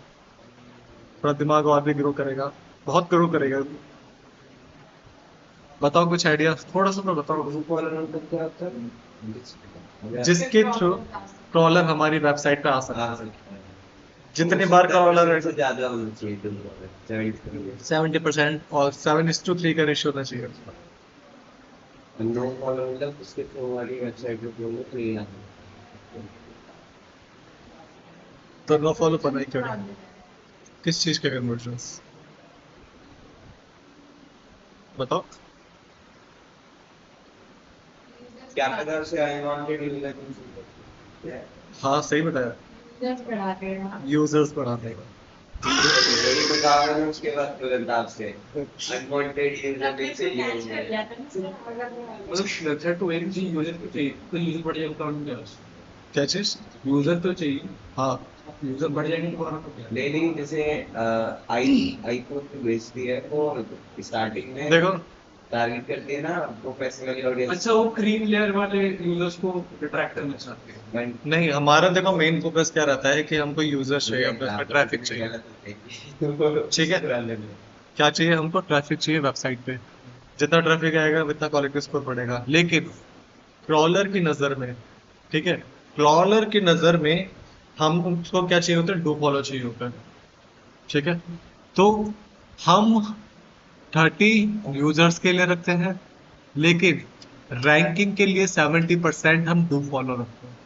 थोड़ा दिमाग और भी ग्रो करेगा, बहुत ग्रो करेगा। बताओ कुछ आइडिया, थोड़ा सा तो बताओ, ग्रुप वाला मतलब क्या होता है? जिसके थ्रू क्रॉलर हमारी वेबसाइट पे आ सकता आ है। सकता है। जितनी बार क्रॉलर, से ज्यादा होना चाहिए तुम 70%। 70% और 7:3 का रेशियो होना चाहिए। नो फॉलो मतलब उसके थ्रू वाली वेबसाइट पे खोलो तो ये तो नो फॉलो पता ही क्यों नहीं, किस चीज के कन्वर्जन्स बताओ। क्या पता उसे अनवांटेड यूजर को शुरू कर दिया। हाँ सही बताया, जस्ट बढ़ा देगा। यूजर्स बढ़ाने का। वही बताया मैंने उसके बाद तुरंत आपसे अनवांटेड यूजर भी चाहिए कैच कर होंगे। लिया था ना, अगर वो मतलब वेबसाइट तो एक चीज यूजर को चाहिए, तो यूजर बढ़ जाएगा तो क्या? क्या चीज? यूजर तो चाहिए, हाँ यूजर बढ़ जाएंगे तो तो क्या? नहीं जैसे आईफोन पे बेचती है वो स्टार्टिंग में देखो, टारगेट करती है ना प्रोफेशनल ऑडियंस। अच्छा, वो क्रीम लेयर वाले यूजर्स को अट्रैक्ट करना चाहते हैं। नहीं हमारा देखो मेन फोकस क्या रहता है कि हमको यूजर चाहिए, हमको इसमें ट्रैफिक चाहिए। ठीक है, क्या चाहिए हमको? ट्रैफिक चाहिए वेबसाइट पे। जितना ट्रैफिक आएगा उतना क्वालिटी स्कोर बढ़ेगा। लेकिन क्रॉलर की नज़र में, ठीक है, क्रॉलर की नज़र में हम उसको क्या चाहिए होता है? डू फॉलो चाहिए होता है। ठीक है, तो हम 30 यूजर्स के लिए रखते हैं, लेकिन रैंकिंग के लिए 70% हम डू फॉलो रखते हैं।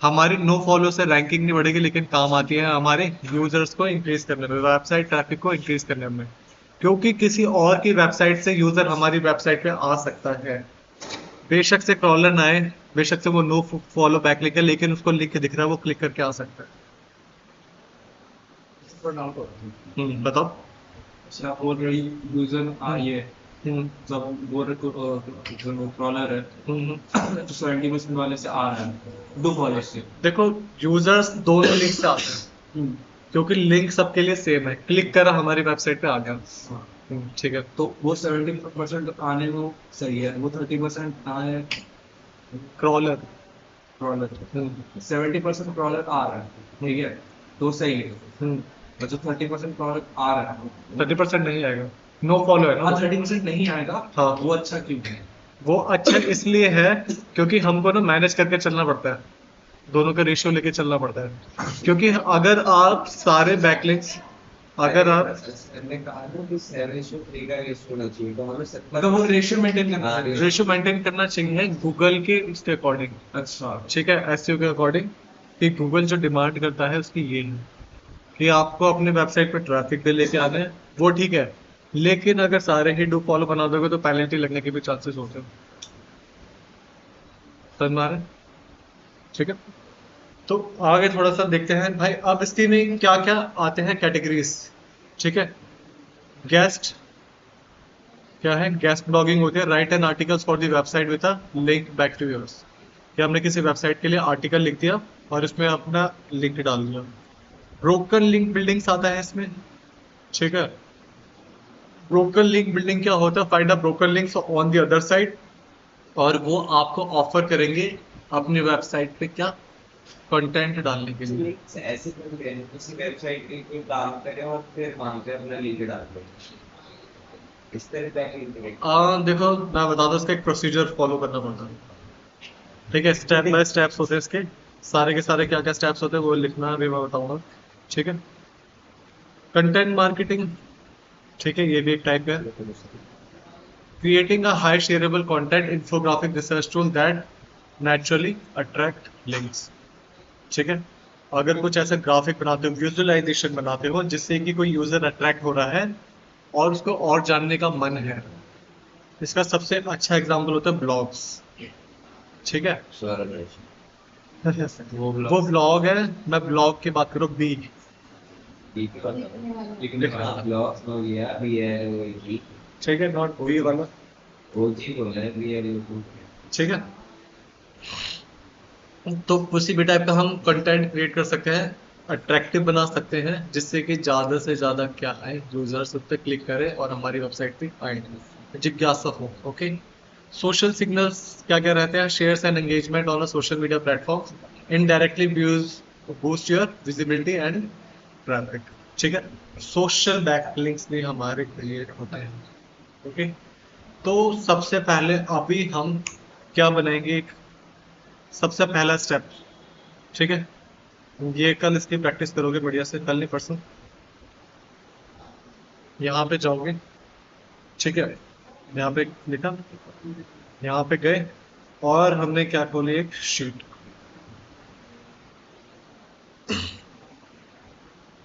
हमारी नो फॉलो से रैंकिंग नहीं बढ़ेगी, लेकिन काम आती है हमारे यूजर्स को इंक्रीज करने में, वेबसाइट ट्रैफिक को इंक्रीज करने में। क्योंकि किसी और की वेबसाइट से यूजर हमारी वेबसाइट पे आ सकता है, बेशक से क्रॉलर ना आए, बेशक से वो नो फॉलो बैक लिखे, लेकिन उसको लिख के दिख रहा है, वो क्लिक करके आ सकता है। पर डाउट हो रहा है। बताओ। अच्छा, आप बोल रही यूजर आइए, हम्म, जब वो जो क्रॉलर है हम्म। तो 70% वाले से आ रहा है डू फॉलो से। देखो, यूजर्स दोनों लिंक से आते हैं, क्योंकि लिंक सबके लिए सेम है। क्लिक करा, हमारी वेबसाइट पे आ गया। ठीक है, तो वो 70% आने को सही है, वो 30% आए क्रॉलर। क्रॉलर। 70% क्रॉलर आ रहा है, ठीक है, तो सही है। और जो 30% क्रॉलर आ रहा है 30% नहीं आएगा, नो फॉलो है ना। हाँ, 30% नहीं आएगा। हाँ। वो अच्छा क्यों है? वो अच्छा इसलिए है क्योंकि हमको ना मैनेज करके चलना पड़ता है, दोनों का रेशियो लेके चलना पड़ता है। क्योंकि अगर आप सारे बैकलिंक्स, अगर आप मैंने कहा ना कि 7:3 का रेशियो होना चाहिए, तो हमें 70 मतलब वो रेशियो मेंटेन करना हाँ, है। रेशियो मेंटेन करना चाहिए गूगल के इसके अकॉर्डिंग। अच्छा, ठीक है, एसईओ के अकॉर्डिंग, कि गूगल जो डिमांड करता है उसकी ये है कि आपको अपने वेबसाइट पे ट्रैफिक भी लेके आना है, वो ठीक है। लेकिन अगर सारे ही डू फॉलो बना दोगे तो पेनल्टी लगने के भी चांसेस होते हैं। समझ में आ रहा है? ठीक है, तो आगे थोड़ा सा देखते हैं भाई। अब इसके में क्या क्या आते हैं कैटेगरीज। ठीक है, गेस्ट क्या है? गेस्ट ब्लॉगिंग होती है, write an articles for the website with a link back to yours. कि हमने किसी वेबसाइट के लिए आर्टिकल लिख दिया और इसमें अपना लिंक डाल दिया। ब्रोकन लिंक बिल्डिंग्स आता है इसमें। ठीक है, ब्रोकन लिंक बिल्डिंग क्या होता है? Find a broken links on the other side, और वो आपको ऑफर करेंगे अपनी वेबसाइट पे क्या कंटेंट डालने के लिए। ऐसे करते हैं किसी वेबसाइट पे कोई काम करे और फिर वहां पे अपना लिंक डालते हैं, इस तरह बैकलिंक। देखो मैं बता दूं, इसका एक प्रोसीजर फॉलो करना पड़ता है। ठीक है, स्टेप बाय स्टेप्स होते हैं इसके, सारे के सारे क्या क्या स्टेप्स होते हैं वो लिखना भी मैं बताऊंगा। ठीक है, कंटेंट मार्केटिंग, ठीक है, ये भी एक टाइप है। Creating a high shareable content infographic research tool that naturally attract links. ठीक है, अगर कुछ ऐसे ग्राफिक बनाते हो, विजुअलाइजेशन बनाते हो जिससे कि कोई यूजर अट्रैक्ट हो रहा है और उसको और जानने का मन है, इसका सबसे अच्छा एग्जांपल होता है ब्लॉग्स। ठीक है, वो ब्लॉग है। मैं ब्लॉग की बात करूँ, बी लिखने वाला। ब्लॉग्स हो गया BLOG, ठीक है, नॉट बी वाला। OG बोल रहे हैं BLOG। ठीक है, तो उसी भी टाइप का हम कंटेंट क्रिएट कर सकते हैं, अट्रैक्टिव बना सकते हैं, जिससे कि ज़्यादा से ज़्यादा क्या आए, यूजर्स उस पर क्लिक करें और हमारी वेबसाइट पे आए, जिज्ञासा हो। ओके, सोशल सिग्नल्स क्या क्या रहते हैं? Shares and engagement on a social media platform indirectly boost your visibility and traffic. ठीक है, सोशल बैकलिंक्स भी हमारे क्रिएट होते हैं। ओके, तो सबसे पहले अभी हम क्या बनाएंगे, एक सबसे पहला स्टेप। ठीक है, ये कल इसकी प्रैक्टिस करोगे बढ़िया से, कल नहीं परसों। यहाँ पे जाओगे, ठीक है, यहाँ पे लिखा, यहाँ पे गए और हमने क्या खोली, एक शीट,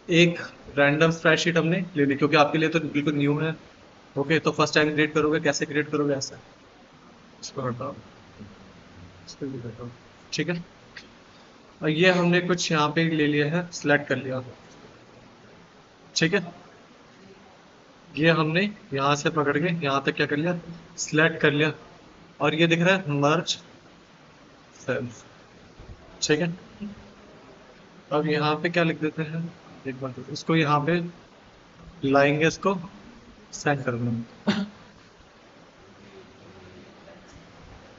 एक रैंडम स्प्रेडशीट हमने ले ली, क्योंकि आपके लिए तो बिल्कुल न्यू है। ओके, तो फर्स्ट टाइम क्रिएट करोगे, कैसे क्रिएट करोगे? ऐसा इसको हटाओ, इसको भी हटाओ। ठीक है, और ये हमने कुछ यहाँ पे ले लिया है, सिलेक्ट कर लिया। ठीक है, ये हमने यहाँ से पकड़ के यहाँ तक क्या कर लिया, सिलेक्ट कर लिया। और ये दिख रहा है मर्ज सेल्स। ठीक है, अब यहाँ पे क्या लिख देते हैं, एक बार इसको यहाँ पे लाएंगे, इसको सेंड कर देंगे।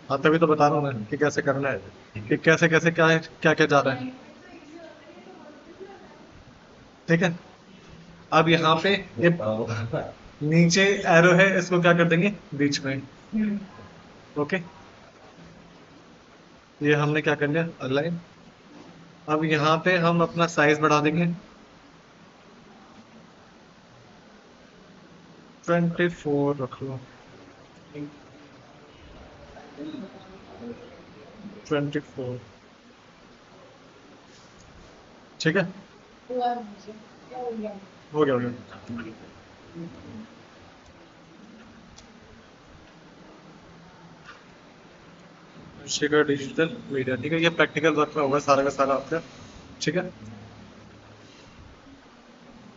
हाँ, तभी तो बता रहा हूँ मैं कि कैसे करना है, कि कैसे कैसे क्या क्या क्या जा रहा है। ठीक है, अब यहाँ पे ये नीचे एरो है, इसको क्या कर देंगे, बीच में। ओके, ये हमने क्या कर लिया, अलाइन। अब यहाँ पे हम अपना साइज बढ़ा देंगे, 24 रख लो, 24। ठीक है, हुआ मुझे, क्या हो गया? हो गया, हो गया। शिखर डिजिटल मीडिया, ठीक है, ये प्रैक्टिकल वर्क में होगा सारा का सारा आपका। ठीक है,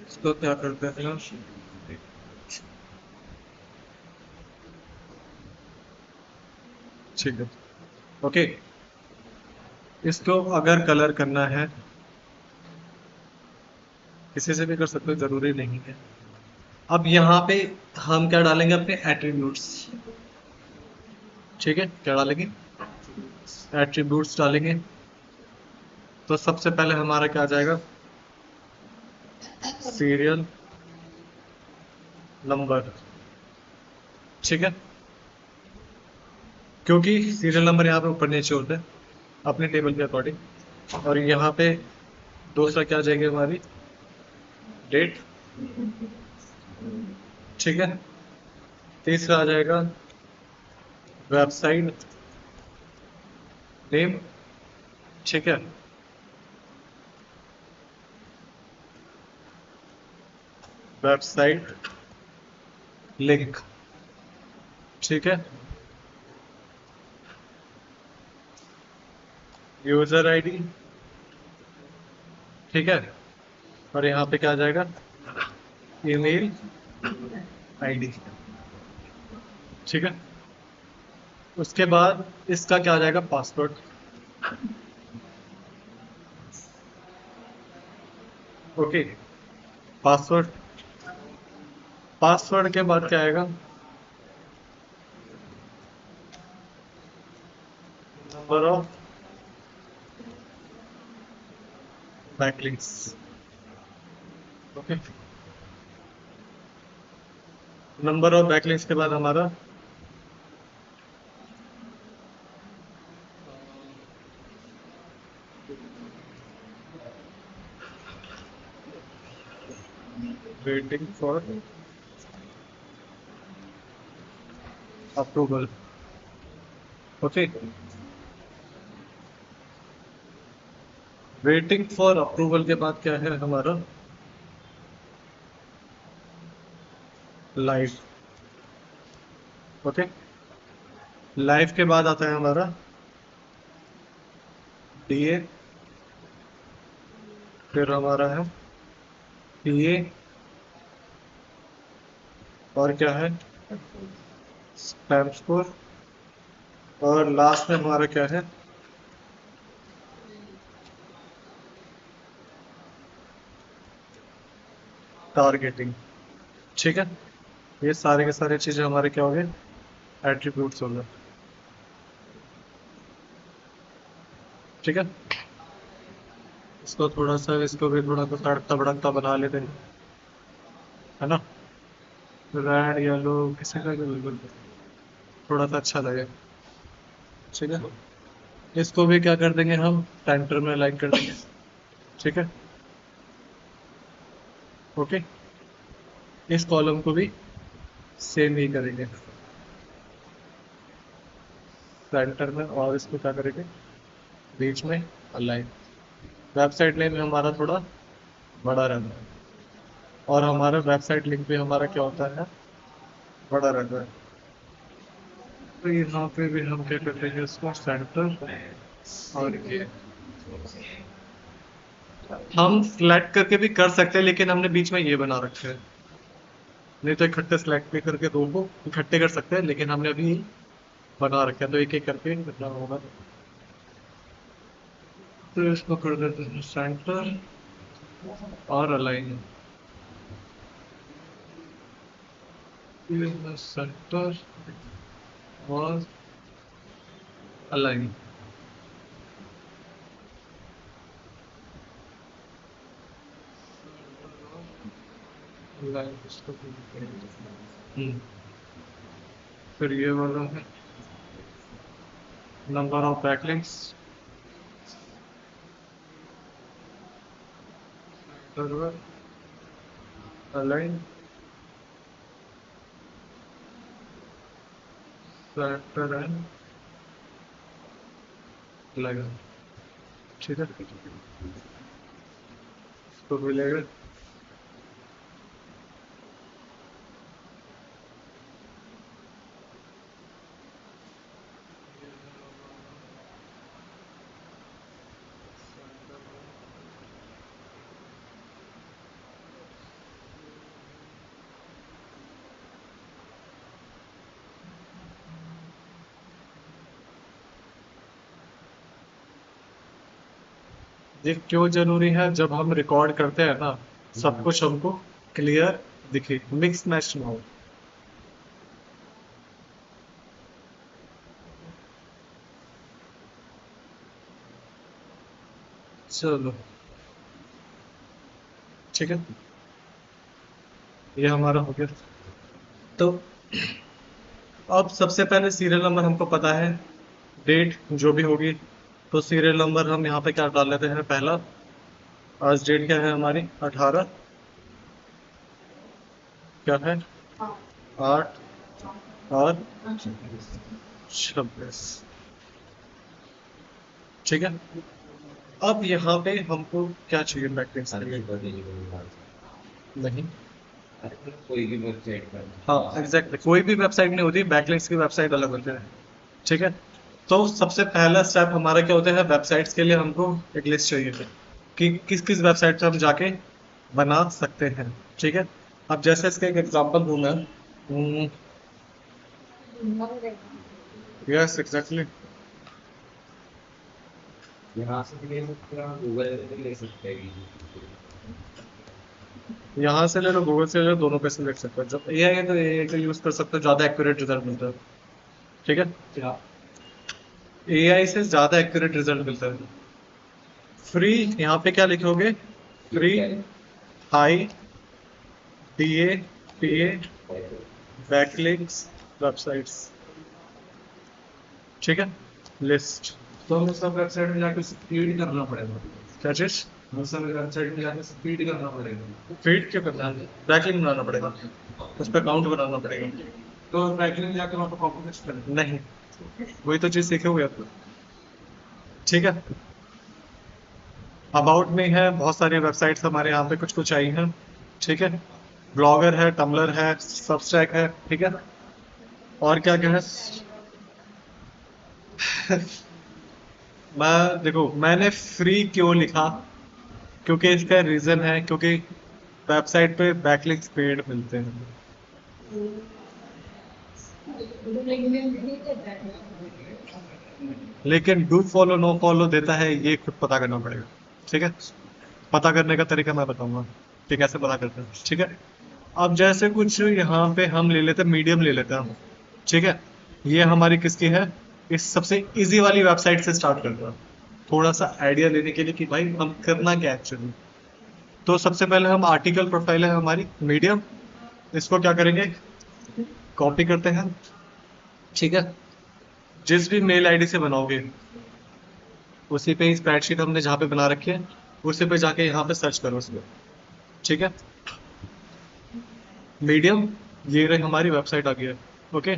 इसको क्या करते हैं, ठीक है, ओके। इसको अगर कलर करना है, किसी से भी कर सकते हो, जरूरी नहीं है। अब यहाँ पे हम क्या डालेंगे, अपने एट्रीब्यूट्स। ठीक है, क्या डालेंगे, एट्रीब्यूट्स डालेंगे। तो सबसे पहले हमारा क्या आ जाएगा, सीरियल नंबर। ठीक है, क्योंकि सीरियल नंबर यहाँ पे ऊपर नीचे होते हैं अपने टेबल के अकॉर्डिंग। और यहाँ पे दूसरा क्या आ जाएगी, हमारी डेट। ठीक है, तीसरा आ जाएगा वेबसाइट नेम। ठीक है, वेबसाइट लिंक। ठीक है, यूजर आईडी। ठीक है, और यहाँ पे क्या आ जाएगा, ईमेल आईडी। ठीक है, उसके बाद इसका क्या आ जाएगा, पासवर्ड। Okay, password. पासवर्ड के बाद क्या आएगा, number of backlinks. Okay, number of backlinks के बाद हमारा waiting for approval. Okay, waiting for approval के बाद क्या है हमारा, लाइव। ओके, लाइव के बाद आता है हमारा डीए, फिर हमारा है पीए, और क्या है, स्पैम स्कोर, और लास्ट में हमारा क्या है, टारगेटिंग। ठीक है, ये सारे के सारे चीजें हमारे क्या हो गए, एट्रीब्यूट्स हो गए। ठीक है, इसको थोड़ा सा, इसको भी थोड़ा सा तड़कता भड़कता बना लेते हैं, है ना, रेड येलो किसी का भी बिल्कुल थोड़ा सा अच्छा लगे। ठीक है, इसको भी क्या कर देंगे, हम सेंटर में लाइन कर देंगे। ठीक है, ओके, इस कॉलम को भी सेम ही करेंगे सेंटर में, और इसको क्या करेंगे, बीच में अलाइन। वेबसाइट नेम हमारा थोड़ा बड़ा रहता है, और हमारा वेबसाइट लिंक भी हमारा क्या होता है, बड़ा रहता है। तो यहाँ पे भी हम क्या करते हैं इसको सेंटर, और ये हम सिलेक्ट करके भी कर सकते हैं, लेकिन हमने बीच में ये बना रखे हैं। नहीं तो इकट्ठे सिलेक्ट भी करके दो को इकट्ठे कर सकते हैं, लेकिन हमने अभी बना रखे हैं तो एक एक करके करना होगा। तो इसको कर देते हैं सेंटर और अलाइन। सेंटर और अलाइन। फिर ये वाला है number of backlinks, server align centre and लगा। ठीक है, इसको मिलेगा। ये क्यों जरूरी है? जब हम रिकॉर्ड करते हैं ना, सब कुछ हमको क्लियर दिखे, मिक्स मैच ना हो। चलो ठीक है, ये हमारा हो गया। तो अब सबसे पहले सीरियल नंबर हमको पता है, डेट जो भी होगी, तो सीरियल नंबर हम यहाँ पे क्या डाल लेते हैं? पहला, आज डेट क्या है हमारी? 18 क्या है? 8 और 26। ठीक है, अब यहाँ पे हमको क्या चाहिए? बैकलिंक्स नहीं, कोई भी वेबसाइट पर। हाँ एग्जैक्टली, कोई भी वेबसाइट नहीं होती, बैकलिंक्स की वेबसाइट अलग होती है। ठीक है, तो सबसे पहला स्टेप हमारा क्या होता है? वेबसाइट्स के लिए हमको एक लिस्ट चाहिए थी कि किस किस वेबसाइट से हम जाके बना सकते हैं। ठीक है, अब जैसे इसका एक एग्जांपल दूं मैं। यस एग्जैक्टली, यहाँ से भी ले सकते हैं, गूगल से भी ले सकते हैं। यहाँ से ले लो, गूगल से ले लो, दोनों पे से देख सकते हो। जब एआई है तो एआई का यूज कर सकते हो, ज्यादा एक्यूरेट रिजल्ट मिलता है। ठीक है, एआई से ज्यादा एक्यूरेट रिजल्ट मिलता है। फ्री, यहाँ पे क्या लिखोगे? फ्री हाई डीए पीए बैकलिंक्स वेबसाइट्स। ठीक है, लिस्ट। तो हमें सब वेबसाइट में जाकर फीड करना पड़ेगा। क्या चीज? हमें सब वेबसाइट में जाकर फीड करना पड़ेगा। फीड क्यों करना है? बैकलिंक बनाना पड़ेगा, उस पर अकाउंट बनाना पड़ेगा। तो बैकलिंक जाकर वहाँ पर कॉपी पेस्ट करें। नहीं, वही तो चीज सीखे आप। ठीक है, अबाउट में है, बहुत सारी वेबसाइट्स हमारे यहाँ पे कुछ कुछ आई हैं। ठीक है, ब्लॉगर है, टम्बलर है, सबस्टैक है। ठीक है, और क्या क्या है? मैं देखो, मैंने फ्री क्यों लिखा? क्योंकि इसका रीजन है, क्योंकि वेबसाइट पे बैकलिंक्स पेड मिलते हैं। लेकिन डू फॉलो नो फॉलो देता है, ये खुद पता करना पड़ेगा। ठीक है, पता करने का तरीका मैं बताऊंगा कि कैसे पता करते हैं। ठीक है, अब जैसे कुछ यहाँ पे हम ले लेते हैं, मीडियम ले लेते हैं हम। ठीक है, ये हमारी किसकी है? इस सबसे इजी वाली वेबसाइट से स्टार्ट करते हैं, थोड़ा सा आइडिया लेने के लिए कि भाई हम करना क्या एक्चुअली। तो सबसे पहले हम आर्टिकल प्रोफाइल है हमारी मीडियम, इसको क्या करेंगे? कॉपी करते हैं। ठीक है, जिस भी मेल आईडी से बनाओगे उसी पे स्प्रेडशीट हमने जहाँ पे बना रखी है, उसी पे जाके यहाँ पे सर्च करो उसको। ठीक है, मीडियम, ये रही हमारी वेबसाइट आ गई है। ओके,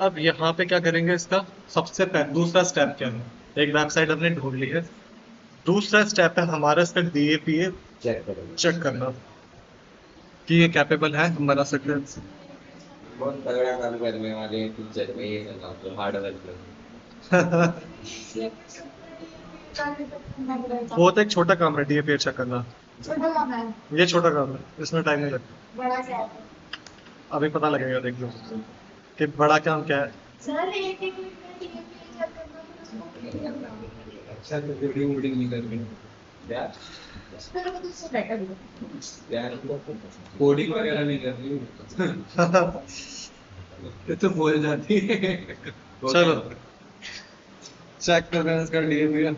अब यहाँ पे क्या करेंगे? इसका सबसे दूसरा स्टेप क्या है? एक वेबसाइट हमने ढूंढ ली है, दूसरा स्टेप है हमारा इसका DAPA चेक करेंगे। चेक करना कि ये कैपेबल है, हम बना सकते हैं। बहुत तगड़ा काम करने वाले हैं फ्यूचर में, ये सब आप हार्ड वर्क में। वो तो एक छोटा काम है डीएपी अच्छा करना। छोटा काम है, ये छोटा काम है, इसमें टाइम नहीं लगता। बड़ा क्या है? अभी पता लगेगा, देख लो कि बड़ा काम क्या है। सर एक एक मिनट में टीएपी चेक करना है, उसको क्लियर करना है। अच्छा तो कोडिंग वोडिंग नहीं कर रही क्या फिर वो तुझसे बेटर है। क्या कोडिंग वगैरह नहीं कर रही ये तो बोल जाती है। चलो चेक कर रहे हैं इसका डीएपी।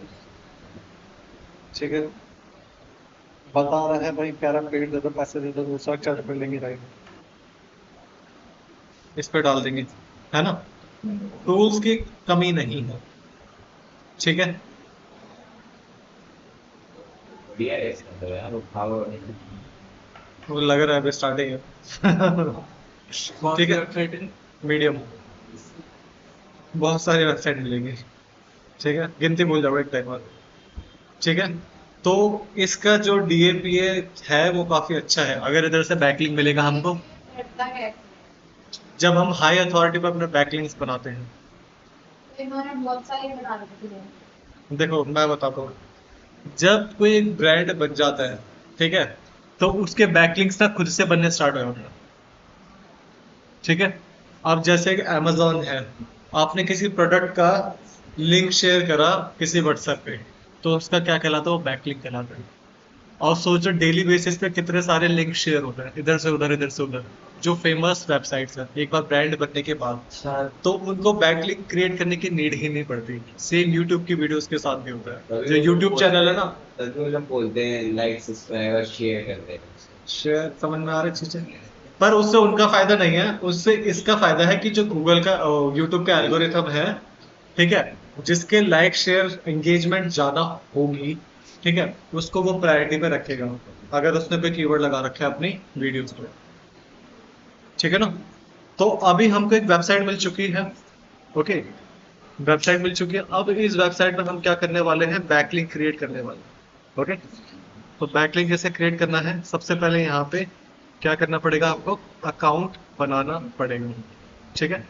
ठीक है, बता रहा है भाई प्यारा पेड़ दे दो, पैसे दे दो, दूसरा चार्ज कर लेंगे भाई, इस पे डाल देंगे, है ना। टूल्स की कमी नहीं है, ठीक है। बढ़िया है इसका तो यार, उठाओ। वो लग रहा है अभी स्टार्टिंग है। कौन ठीक सी है, वेबसाइट है? मीडियम, बहुत सारी वेबसाइट मिलेंगी, ठीक है, गिनती भूल जाओ एक टाइम बाद, ठीक है। तो इसका जो डीएपीए है वो काफी अच्छा है। अगर इधर से बैकलिंक मिलेगा हमको, करता है। जब हम हाई अथॉरिटी पर अपने बैकलिंक्स बनाते हैं। तो इन्होंने बहुत सारे बना रखे हैं। देखो मैं बताता हूँ, जब कोई एक ब्रांड बन जाता है, ठीक है, तो उसके बैकलिंक्स ना खुद से बनने स्टार्ट हो जाते हैं, ठीक है। अब जैसे कि अमेजोन है, आपने किसी प्रोडक्ट का लिंक शेयर करा किसी व्हाट्सएप पे, तो उसका क्या कहलाता है, वो बैकलिंक कहलाता है। और सोचो डेली बेसिस पे कितने सारे लिंक शेयर होते हैं, इधर से उधर, इधर से उधर, जो फेमस वेबसाइट्स हैं एक बार ब्रांड बनने के बाद, तो उनको बैकलिंक क्रिएट करने की नीड ही नहीं पड़ती। सेम यूट्यूब की वीडियोस के साथ भी होता है, जो यूट्यूब चैनल है ना। तभी वो लोग बोलते हैं लाइक सब्सक्राइब और शेयर करते हैं। शेयर समझ में आ रही चीजें, पर उससे उनका फायदा नहीं है, उससे इसका फायदा है कि जो गूगल का यूट्यूब का एल्गोरिथम है, ठीक है, जिसके लाइक शेयर एंगेजमेंट ज्यादा होगी, ठीक है, उसको वो प्रायोरिटी पे रखेगा अगर उसने कोई कीवर्ड लगा रखा है अपनी वीडियोस पे, ठीक है ना। तो अभी हमको एक वेबसाइट मिल चुकी है, ओके, वेबसाइट मिल चुकी है। अब इस वेबसाइट में हम क्या करने वाले हैं, बैकलिंक क्रिएट करने वाले हैं, ओके। तो बैकलिंक जैसे क्रिएट करना है, सबसे पहले यहाँ पे क्या करना पड़ेगा, आपको अकाउंट बनाना पड़ेगा, ठीक है।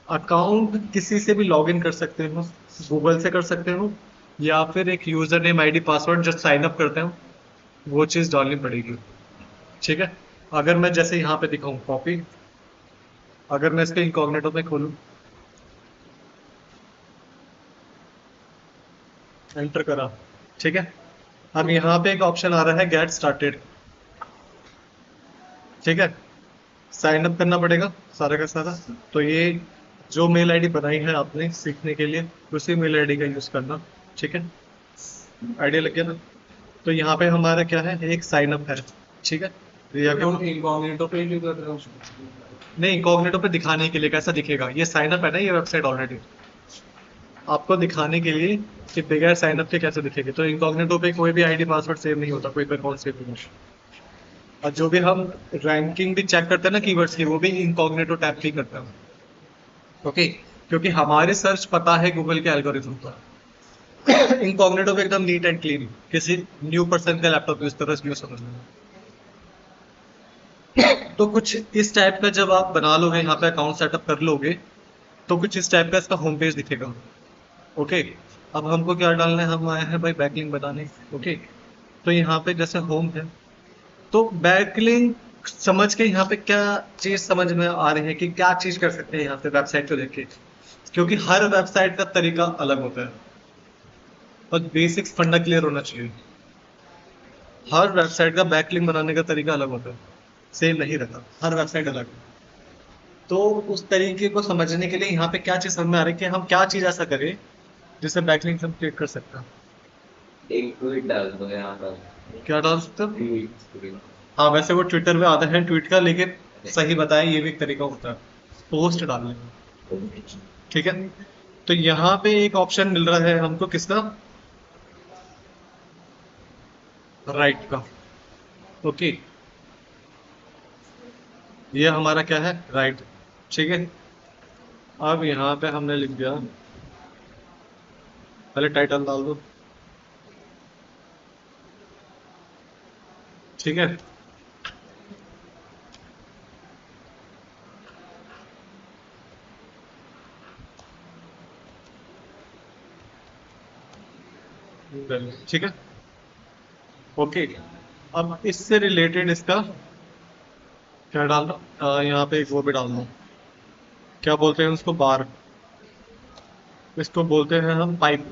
अकाउंट किसी से भी लॉगिन कर सकते हो, गूगल से कर सकते हो, या फिर एक यूजर नेम आईडी पासवर्ड जब साइन अप करते हो वो चीज़ डालनी पड़ेगी, ठीक है। अगर मैं जैसे यहाँ पे दिखाऊं कॉपी, अगर मैं इसके इनकॉग्निटो में खोलूं, एंटर करा, ठीक है। अब यहाँ पे एक ऑप्शन आ रहा है गेट स्टार्टेड, ठीक है, साइन अप करना पड़ेगा सारा का सारा। तो ये जो मेल आईडी बनाई है आपने सीखने के लिए, उसी मेल आईडी का यूज करना, ठीक है। आइडिया लग गया ना। तो यहाँ पे हमारा क्या है, एक साइन अप है, ठीक है। तो ये अभी तुम इनकॉग्निटो पे क्यों कर रहे हो? नहीं, इनकॉग्निटो पे दिखाने के लिए कैसा दिखेगा, ये साइन अप है ना, ये वेबसाइट ऑलरेडी आपको दिखाने के लिए कि बगैर साइन अप के कैसे दिखेगी। तो इनकॉग्निटो पे कोई भी आईडी पासवर्ड सेव नहीं होता, कोई भी अकाउंट सेव नहीं होता। और जो भी हम रैंकिंग भी चेक करते हैं ना कीवर्ड्स की, वो भी इनकॉग्निटो टैब पे करते हैं, ओके, क्योंकि हमारे सर्च पता है गूगल के एल्गोरिथम का। इनकॉग्निटो पे एकदम नीट एंड क्लीन, किसी न्यू पर्सन का लैपटॉप यूज कर रहा है यूज समझ में। तो कुछ इस टाइप का जब आप बना लोगे, यहाँ पे अकाउंट सेटअप कर लोगे, तो कुछ इस टाइप का इसका होम पेज दिखेगा, ओके। अब हमको क्या डालना है, हम आए हैं भाई बैकलिंक बनाने, ओके। तो यहाँ पे जैसे होम है, तो बैकलिंक समझ के यहाँ पे क्या चीज समझ में आ रही है कि क्या चीज कर सकते हैं यहाँ पे वेबसाइट को देख के, क्योंकि हर वेबसाइट का तरीका अलग होता है और बेसिक्स फंडा क्लियर होना चाहिए। हर वेबसाइट का बैकलिंक बनाने का तरीका अलग होता है, सेम नहीं रहता, हर वेबसाइट अलग है। तो उस तरीके को समझने के लिए यहाँ पे क्या चीज समझ में आ रही है कि हम क्या चीज ऐसा करें जिससे बैकलिंक हम क्रिएट कर सकते हैं। एक ट्वीट डाल दो यहाँ पर। क्या डाल सकते हो? ट्वीट। हाँ, वैसे वो ट्विटर पे आता है ट्वीट का, लेकिन सही बताएं ये भी एक तरीका होता है पोस्ट डालने का, ठीक है। तो यहाँ पे एक ऑप्शन मिल रहा है हमको, किसका, राइट का, ओके। ये हमारा क्या है, राइट, ठीक है। अब यहाँ पे हमने लिख दिया, पहले टाइटल डाल दो, ठीक है। ठीक है, ओके। अब इससे रिलेटेड इसका क्या डालना, यहाँ पे एक वो भी डालना, क्या बोलते हैं उसको, बार, इसको बोलते हैं हम पाइप।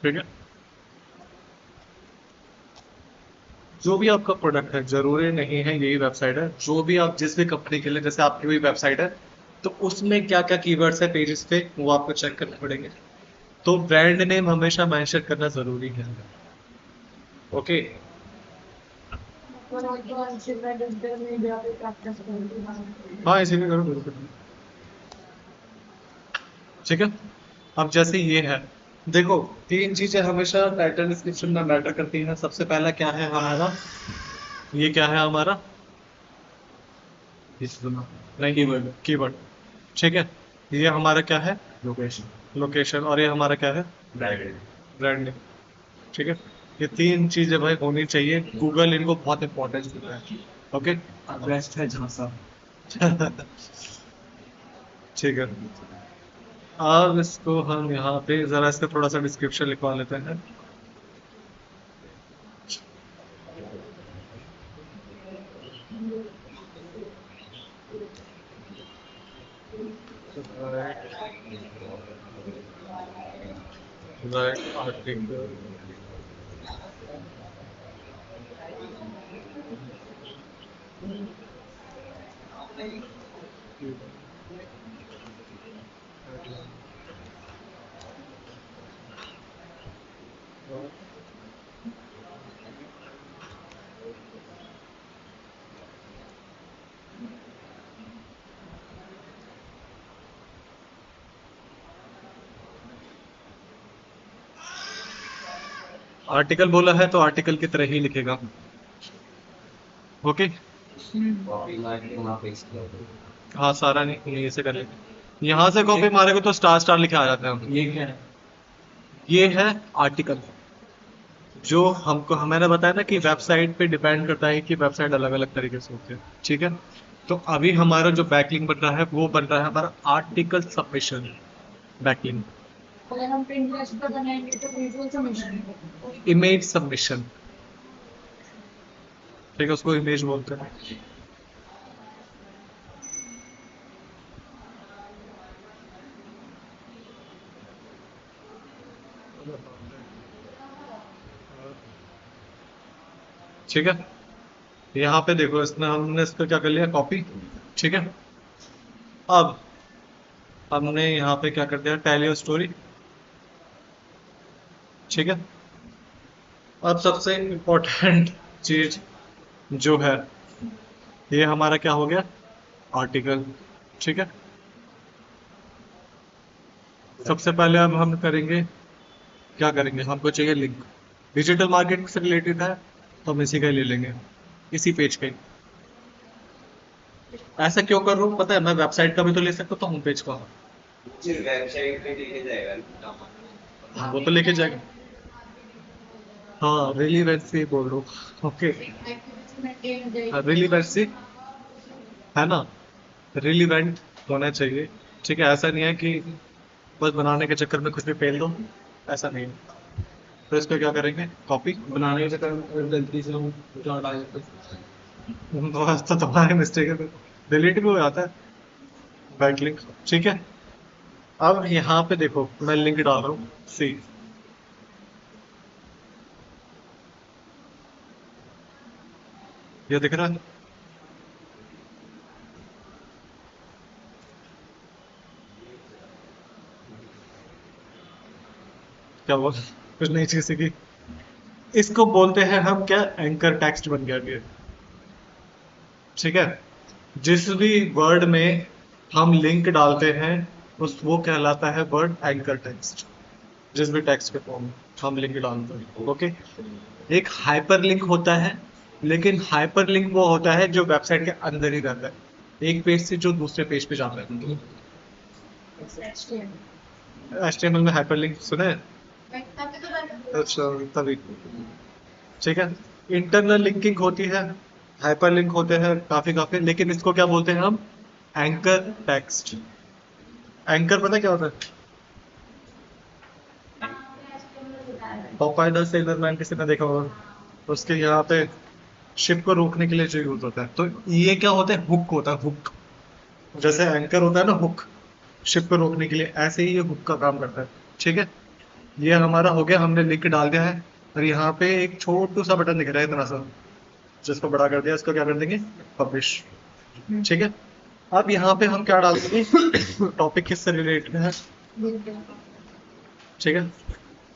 ठीक है, जो भी आपका प्रोडक्ट है, जरूरी नहीं है यही वेबसाइट है, जो भी आप जिस भी कंपनी के लिए, जैसे आपकी भी वेबसाइट है, तो उसमें क्या क्या कीवर्ड्स है पेजेस पे, वो आपको चेक करने पड़ेंगे। तो ब्रांड नेम हमेशा मेंशन करना जरूरी है। ओके, और आपको अच्छे डिजिटल मीडिया पे प्रैक्टिस करूंगी। हाँ इसी में करो बिल्कुल। ठीक है, अब जैसे ये है, देखो तीन चीजें हमेशा टाइटल डिस्क्रिप्शन में मैटर करती हैं। सबसे पहला क्या है हमारा, ये क्या है हमारा, नहीं, कीवर्ड, कीवर्ड। ठीक है, ये हमारा क्या है, लोकेशन, लोकेशन, और ये हमारा क्या है, ब्रांड। Brand name. ठीक है, ये तीन चीजें भाई होनी चाहिए, गूगल इनको बहुत इंपॉर्टेंस देता है। ओके, बेस्ट है जहाँ सा। ठीक है, अब इसको हम यहाँ पे जरा इसका थोड़ा सा डिस्क्रिप्शन लिखवा लेते हैं। राइट आर्टिकल, आर्टिकल बोला है तो आर्टिकल की तरह ही लिखेगा। ओके, कॉपी मार के वहाँ पेस्ट कर दो। हाँ सारा नहीं, यहीं से कर लेंगे, यहाँ से कॉपी मारेगा तो स्टार स्टार लिखे आ जाते हैं। ये क्या है? ये है आर्टिकल, जो हमको मैंने बताया ना कि वेबसाइट पे डिपेंड करता है कि वेबसाइट अलग अलग तरीके से होती है। ठीक है, तो अभी हमारा जो बैकलिंक बन रहा है वो बन रहा है हमारा आर्टिकल सबमिशन बैकलिंक, अगर हम Pinterest पे बनाएंगे तो विजुअल सबमिशन। Image submission. ठीक है, उसको इमेज बोलते हैं। ठीक है, यहाँ पे देखो, इसमें हमने इसको क्या कर लिया, कॉपी। ठीक है, अब हमने यहाँ पे क्या कर दिया, टेल योर स्टोरी। ठीक है, अब सबसे इम्पोर्टेंट चीज जो है, ये हमारा क्या हो गया, आर्टिकल। ठीक है, सबसे पहले अब हम करेंगे, क्या करेंगे, हमको चाहिए लिंक, डिजिटल मार्केटिंग से रिलेटेड है तो हम इसी का ही ले लेंगे, इसी पेज का ही। ऐसा क्यों कर रहा हूँ पता है, मैं वेबसाइट का भी तो ले सकता हूँ, होम पेज का। सिर्फ वेबसाइट पे लेके जाएगा। हाँ, वो तो लेके जाएगा। हाँ, रिलीवेंसी बोल रहा हूँ। ओके, रिलीवेंसी है ना, रिलीवेंट होना चाहिए। ठीक है, ऐसा नहीं है कि बस बनाने के चक्कर में कुछ भी फेल दो, ऐसा नहीं है। तो इसको क्या करेंगे, कॉपी। बनाने के चक्कर में अगर गलती से हम कुछ डाल देते तो तुम्हारी मिस्टेक है, डिलीट भी हो जाता है बैकलिंक। ठीक है, अब यहाँ पे देखो मैं लिंक डाल रहा हूँ, सी, ये दिख रहा है, क्या बोल, कुछ नई चीज सीखी। इसको बोलते हैं हम क्या, एंकर टेक्स्ट बन गया ये। ठीक है, जिस भी वर्ड में हम लिंक डालते हैं उस वो कहलाता है वर्ड एंकर टेक्स्ट, जिस भी टेक्स्ट के फॉर्म में हम लिंक डालते हैं। ओके, एक हाइपर लिंक होता है, लेकिन हाइपर लिंक वो होता है जो वेबसाइट के अंदर ही रहता है, एक पेज से जो दूसरे पेज पे जाता है। HTML में हाइपर लिंक सुना है? अच्छा, तभी। ठीक है, इंटरनल लिंकिंग होती है, हाइपर लिंक होते हैं काफी काफी, लेकिन इसको क्या बोलते हैं हम, एंकर टेक्स्ट। एंकर पता क्या होता है, पॉपाई सेलर मैन किसी ने देखा होगा, उसके यहाँ पे शिप को रोकने के लिए जो यूज होता है, तो ये क्या होता है, हुक होता है, हुक। जैसे एंकर होता है ना हुक, शिप को रोकने के लिए, ऐसे ही ये हुक का काम करता है। ठीक है, ये हमारा हो गया, हमने लिंक डाल दिया है। और यहाँ पे एक छोटू सा बटन दिख रहा है इतना सा, जिसको बड़ा कर दिया, इसको क्या कर देंगे, पब्लिश। ठीक है, अब यहाँ पे हम क्या डाल देंगे, टॉपिक किससे रिलेटेड है। ठीक है,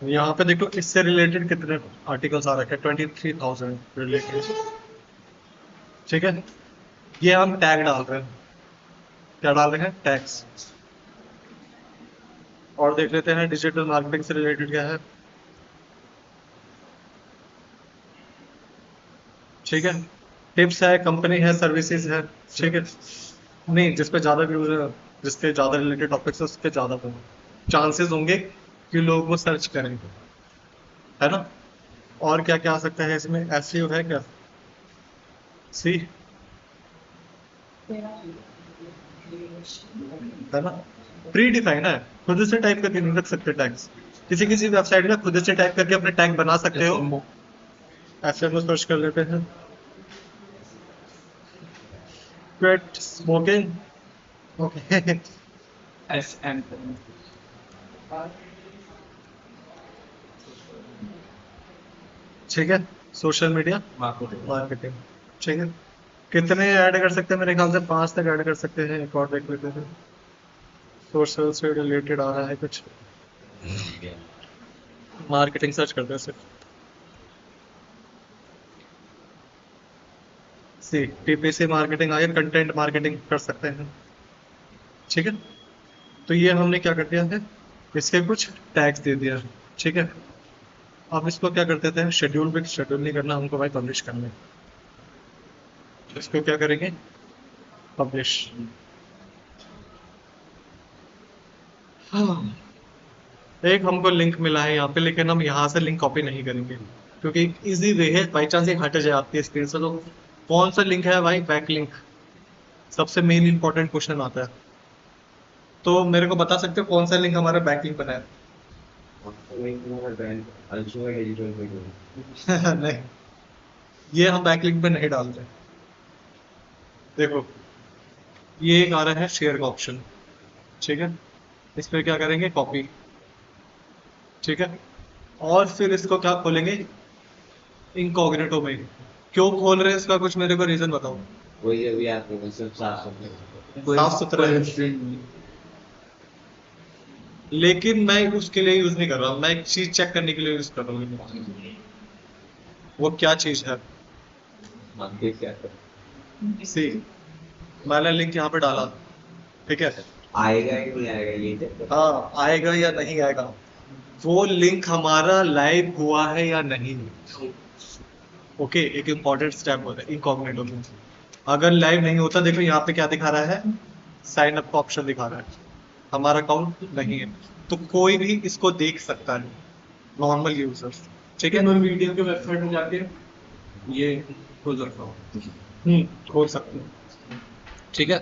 यहाँ पे देखो इससे रिलेटेड कितने आर्टिकल्स आ रखे हैं, 23,000 रिलेटेड। ठीक है, ये हम टैग डाल रहे हैं, क्या डाल रहे हैं, टैग्स। और देख लेते हैं डिजिटल मार्केटिंग से रिलेटेड क्या है। ठीक है, टिप्स है, कंपनी है, सर्विसेज है। ठीक है, नहीं जिस पे ज्यादा व्यूज है, जिसके ज्यादा रिलेटेड टॉपिक्स है, उसके ज्यादा चांसेस होंगे कि लोग वो सर्च करेंगे, है ना। और क्या क्या आ सकता है इसमें, एसईओ है क्या, सी है ना, प्री डिफाइन है, खुद से टाइप करके नहीं रख सकते टैग्स। किसी किसी वेबसाइट में खुद से टाइप करके अपने टैग बना सकते हो। ऐसे में सर्च कर लेते हैं, क्विट स्मोकिंग, ओके। SM ठीक है, सोशल मीडिया मार्केटिंग। ठीक है, कितने ऐड कर सकते हैं, मेरे ख्याल से 5 तक ऐड कर सकते हैं। एक और देख लेते हैं, सोशल से रिलेटेड आ रहा है कुछ, मार्केटिंग सर्च करते हैं सिर्फ, सी टीपीसी मार्केटिंग आया, कंटेंट मार्केटिंग कर सकते हैं। ठीक है, तो ये हमने क्या कर दिया है, इसके कुछ टैग्स दे दिया। ठीक है, अब इसको क्या कर देते हैं, शेड्यूल विद, शेड्यूल नहीं करना हमको भाई, पब्लिश करना है। इसको क्या करेंगे, पब्लिश। हाँ, एक हमको लिंक मिला है यहाँ पे, लेकिन हम यहाँ से लिंक कॉपी नहीं करेंगे, क्योंकि इजी वे है, बाई चांस ये हट जाए आपकी स्क्रीन से, तो कौन सा लिंक है भाई, बैक लिंक, सबसे मेन इंपॉर्टेंट क्वेश्चन आता है। तो मेरे को बता सकते हो कौन सा लिंक हमारा बैक लिंक बना है। नहीं, ये हम बैक लिंक पे नहीं डालते। देखो, ये एक आ रहा है शेयर का ऑप्शन। ठीक है, इस पर क्या करेंगे, कॉपी। ठीक है, और फिर इसको क्या खोलेंगे, इनकॉग्निटो में। क्यों खोल रहे हैं इसका कुछ मेरे को रीजन बताओ। वही अभी आपको सब साफ साफ सुथरा है, लेकिन मैं उसके लिए यूज नहीं कर रहा, मैं एक चीज चेक करने के लिए यूज कर रहा हूँ। वो क्या चीज है, सी मैंने लिंक यहाँ पे डाला। ठीक है, आएगा कि नहीं आएगा ये, हाँ आएगा या नहीं आएगा, वो लिंक हमारा लाइव हुआ है या नहीं। ओके, एक इंपॉर्टेंट स्टेप होता है इनकॉग्निटो में। अगर लाइव नहीं होता, देखो यहाँ पे क्या दिखा रहा है, साइन अप का ऑप्शन दिखा रहा है, हमारा अकाउंट नहीं है, तो कोई भी इसको देख सकता है, नॉर्मल यूजर्स। ठीक है, मैं वीडियो के वेबसाइट में जाके ये खोल सकता हूँ। खोल सकते हैं। ठीक है,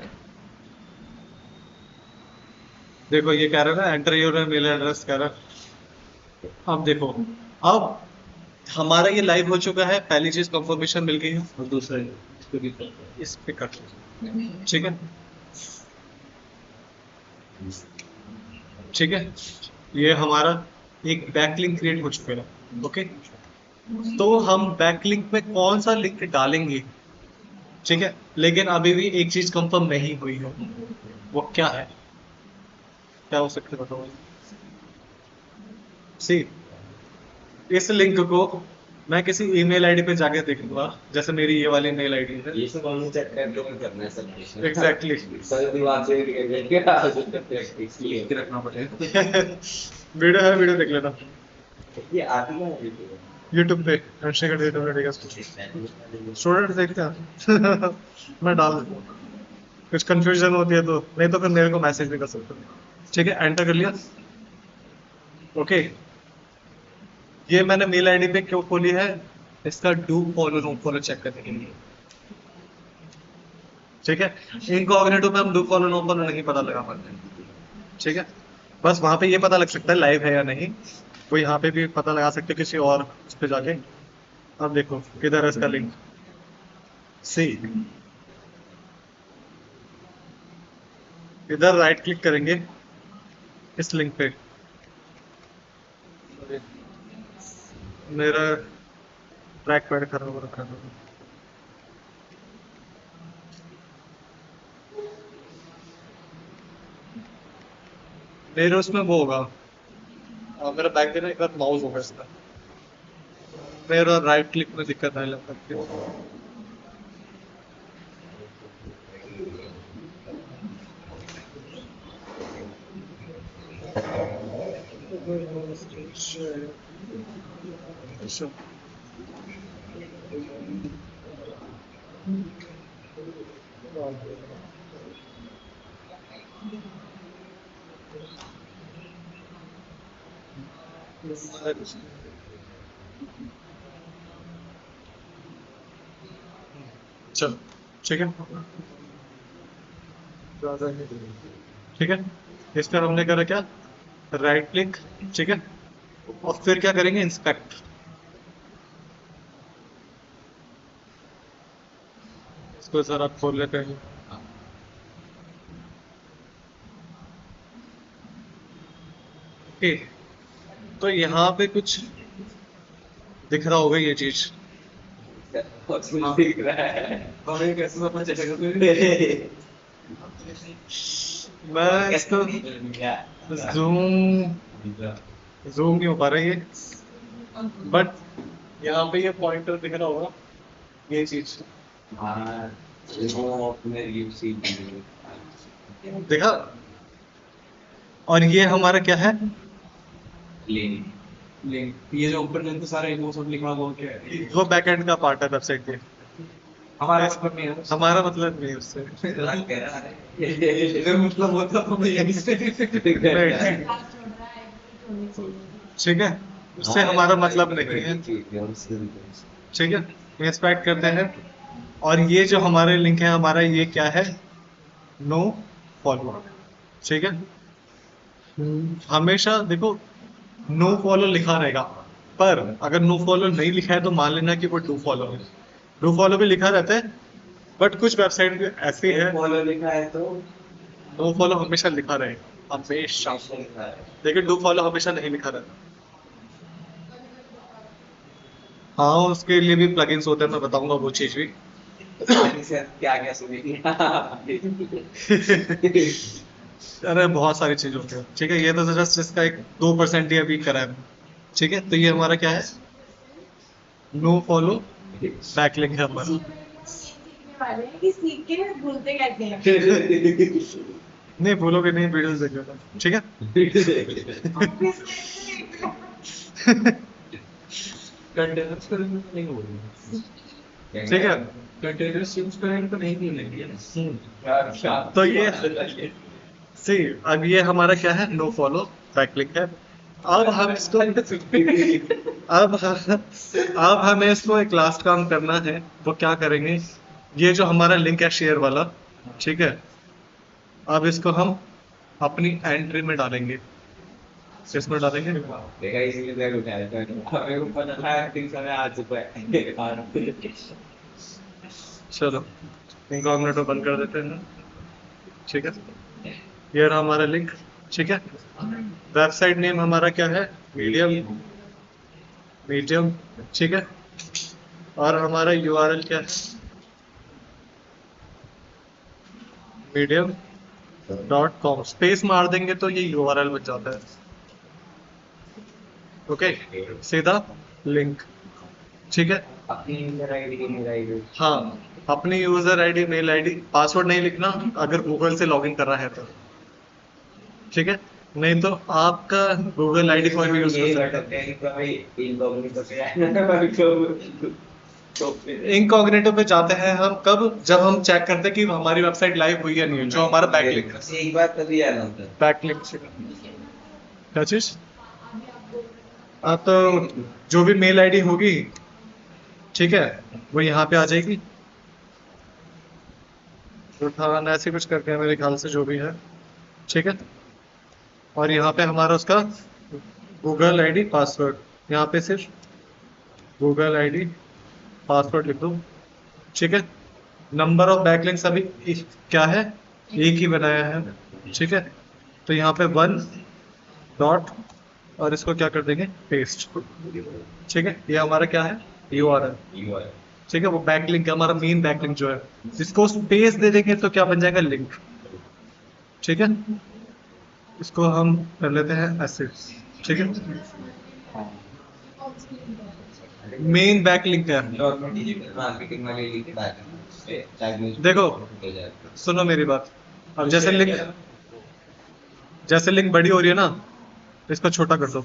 देखो ये कह रहा है ना, एंटर योर मेल एड्रेस कह रहा है। अब देखो, अब हमारा ये लाइव हो चुका है, पहली चीज कंफर्मेशन मिल गई है, और दूसरा इस पे कर। ठीक है, ठीक है, ये हमारा एक बैकलिंक क्रिएट हो चुका है। ओके, तो हम बैकलिंक में कौन सा लिंक डालेंगे, ठीक है, लेकिन अभी भी एक चीज कंफर्म नहीं हुई है, वो क्या है, क्या हो सकता है बताओ। सी इस लिंक को मैं किसी ईमेल आईडी पे जाके देखूंगा, जैसे मेरी ये वाली मेल आईडी है। ये सब हमने चेक करके करना है सब कुछ। एग्जैक्टली, सर दीवार से इसलिए रखना पड़ेगा। वीडियो है, वीडियो देख लेना ये आती है यूट्यूब पे, स्टूडेंट देखते हैं। मैं डाल देता हूँ, कुछ कंफ्यूजन होती है तो, नहीं तो फिर मेरे को मैसेज भी कर सकते हो। ठीक है, एंटर कर लिया। ओके, ये मैंने मेल आईडी पे क्यों खोली है, इसका do follow no follow check करने के लिए। ठीक है, इनकॉग्निटो पे हम डू फॉलो नो फॉलो नहीं पता लगा पाते। ठीक है, बस वहां पे ये पता लग सकता है लाइव है या नहीं, वो यहाँ पे भी पता लगा सकते हो किसी और उस पे जाके। अब देखो किधर है इसका लिंक, सी इधर राइट क्लिक करेंगे इस लिंक पे, मेरा ट्रैक पैड खराब हो रखा है। मेरे उसमें वो होगा, मेरा बैक देना एक बार माउस होगा इसका, मेरा राइट क्लिक में दिक्कत आने लग सकती है। अच्छा। चलो ठीक है, ठीक है। इस पर हमने करा क्या, राइट क्लिक, ठीक है। और फिर क्या करेंगे, इंस्पेक्ट। इसको जरा खोल लेते हैं। ओके, तो यहाँ पे कुछ दिख रहा होगा ये चीज। बहुत कुछ दिख रहा है। और ये कैसे अपना चेक करोगे? मैं इसको क्या? जूम जूम नहीं हो पा रहा ये, बट यहाँ पे ये पॉइंटर दिख रहा होगा, ये चीज हाँ, वो अपने यूसी देखा। और ये हमारा क्या है, लिंक। लिंक, ये जो ऊपर लिंक सारे वो सब लिखा हुआ क्या है? वो बैकएंड का पार्ट है वेबसाइट के। हमारा मतलब नहीं है। हमारा मतलब नहीं है उससे। रख कह रहा है। इधर मतलब होता तो मैं यहीं से Right. बात छोड़ रहा है, होनी चाहिए। ठीक है, उससे हमारा मतलब नहीं है। है। ठीक है, इंस्पेक्ट करते हैं। और ये जो हमारे लिंक है हमारा, ये क्या है, नो फॉलो। ठीक है, हमेशा देखो नो फॉलो लिखा रहेगा, पर अगर नो फॉलो नहीं लिखा है तो मान लेना कि वो डू फॉलो है। डू फॉलो भी लिखा रहता है, बट कुछ वेबसाइट ऐसी है फॉलो लिखा है तो नो फॉलो हमेशा लिखा रहेगा, हमेशा। लिखा है। लेकिन डू फॉलो हमेशा नहीं लिखा रहता। हाँ, उसके लिए भी प्लगइन्स होते हैं, मैं बताऊंगा वो चीज भी। क्या क्या सुनेगी? अरे बहुत सारी चीज होती है। ठीक है, ये तो जस्ट इसका एक 2% ही अभी करा है। ठीक है, तो ये हमारा क्या है, नो फॉलो बैकलिंक है हमारा। सीखने वाले हैं कि सीख के भूलते कैसे हैं। नहीं भूलोगे नहीं, वीडियोस देखिएगा। ठीक है। कंटेनर्स करेंगे तो नहीं बोलेंगे। ठीक है, कंटेनर्स यूज करेंगे तो नहीं बोलेंगे। तो ये सी, अब ये हमारा क्या है, नो फॉलो बैकलिंक है। अब हम इसको अब हमें इसको एक लास्ट काम करना है। वो क्या करेंगे, ये जो हमारा लिंक है शेयर वाला, ठीक है, अब इसको हम अपनी एंट्री में डालेंगे। किसमें डालेंगे, देखा इसीलिए मैं उठाया था। हमें को पता था कि समय आ चुका है। चलो इनकॉग्निटो बंद कर देते हैं। ठीक है, ये रहा हमारा लिंक। ठीक है, वेबसाइट नेम हमारा क्या है, मीडियम। मीडियम, ठीक है। और हमारा यूआरएल क्या है, medium.com। स्पेस मार देंगे तो ये यूआरएल बन जाता है। ओके, सीधा लिंक। ठीक है, अपनी यूजर आईडी मेल आईडी हाँ, अपनी user ID mail ID, password नहीं लिखना अगर गूगल से लॉगिन कर रहा है तो। ठीक है, नहीं तो आपका गूगल आईडी कोई भी यूज ये कर कर सकता सकते हैं कि भाई इनकॉग्निटो पे है। है। इनकॉग्निटो पे जाते हैं हम कब, जब हम चेक करते हैं कि हमारी वेबसाइट लाइव हुई या नहीं हुई, जो हमारा बैकलिंक है। बस एक बात तभी आना होता है। बैकलिंक क्या चीज, तो जो भी मेल आईडी होगी, ठीक है, वो यहाँ पे आ जाएगी। रुठान ऐसे कुछ करके है मेरे ख्याल से, जो भी है। ठीक है, और यहाँ पे हमारा उसका गूगल आईडी पासवर्ड, यहाँ पे सिर्फ गूगल आईडी पासवर्ड लिख दो, ठीक है। नंबर ऑफ बैकलिंक्स अभी क्या है, एक ही बनाया है, ठीक है। तो यहाँ पे 1 डॉट और इसको क्या कर देंगे, पेस्ट, ठीक है। ये हमारा क्या है, URL, ठीक है। वो बैकलिंक है हमारा, मेन बैकलिंक जो है, इसको स्पेस दे देंगे तो क्या बन जाएगा, लिंक, ठीक है। इसको हम कर लेते हैं ऐसे, ठीक है। मेन बैकलिंक है। डिजिटल मार्केटिंग वाले लिंक डाल देखो सुनो मेरी बात, अब जैसे लिंक बड़ी हो रही है ना, तो इसको छोटा कर दो,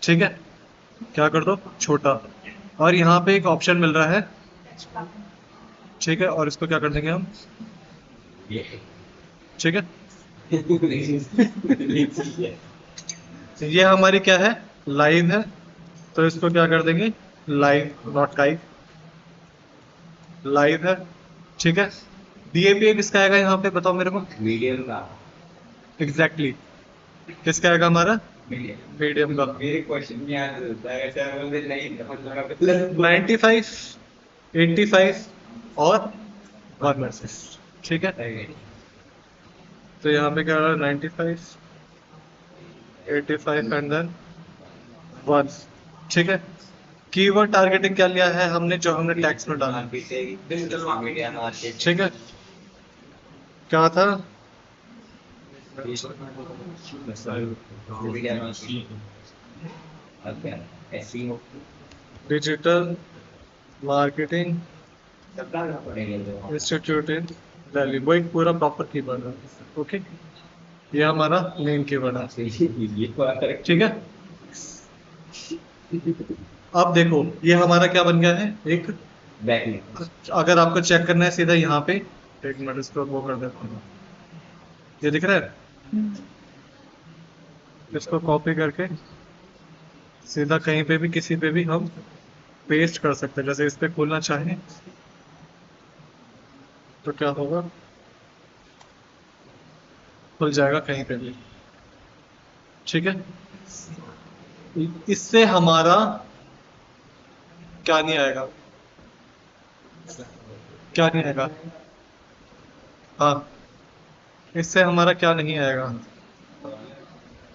ठीक है। क्या कर दो, छोटा। और यहाँ पे एक ऑप्शन मिल रहा है, ठीक है, और इसको क्या कर देंगे हम, ठीक है। ये हमारी क्या है, लाइव है, तो इसको क्या कर देंगे, लाइव नॉट काइव, लाइव है, ठीक है। DAPA किसका आएगा यहाँ पे, बताओ मेरे को। मीडियम का एग्जैक्टली किसका आएगा हमारा, मीडियम मीडियम का। मेरे क्वेश्चन में याद होता है ऐसा बोलते नहीं मतलब 95, 85 और 1 वर्सेस, ठीक है। तो यहाँ पे क्या रहा, 95, 85 एंड देन 1, ठीक है। कीवर्ड टारगेटिंग क्या लिया है हमने, जो हमने टैक्स में डाला, डिजिटल मीडिया मार्केट ठीक है। क्या था, media market okay SEO digital marketing करना पड़ेगा इंस्टीट्यूट इन दिल्ली, वो एक पूरा प्रॉपर कीवर्ड है, ओके। ये हमारा मेन कीवर्ड है, ठीक है। अब देखो ये हमारा क्या बन गया है, एक, बैकलिंक अगर आपको चेक करना है सीधा यहाँ पे, एक मिनट इसको वो कर देता हूँ, ये दिख रहा है, इसको कॉपी करके सीधा कहीं पे भी किसी पे भी हम पेस्ट कर सकते हैं। जैसे इस पे खोलना चाहें तो क्या होगा, खुल जाएगा कहीं पे भी, ठीक है। इससे हमारा क्या नहीं आएगा, क्या नहीं आएगा, हाँ, इससे हमारा क्या नहीं आएगा,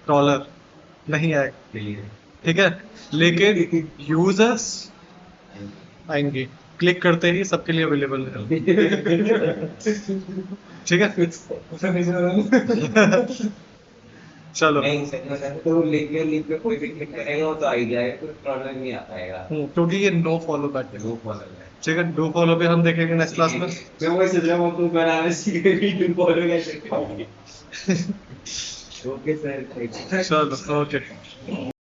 डॉलर नहीं आएगा, ठीक है। लेकिन यूजर्स आएंगे, क्लिक करते ही सबके लिए अवेलेबल है, ठीक है। चलो, तो लिख के कोई भी क्लिक करेगा तो आ ही जाएगा, कोई प्रॉब्लम नहीं आ पाएगा क्योंकि ये नो फॉलो बैक है, वो फॉलो है ठीक है। डू फॉलो पे हम देखेंगे नेक्स्ट क्लास में। मैं वही सोच रहा हूँ तुम बनाने सीख गई तुम फॉलो कैसे करोगे ओके सर चलो ओके।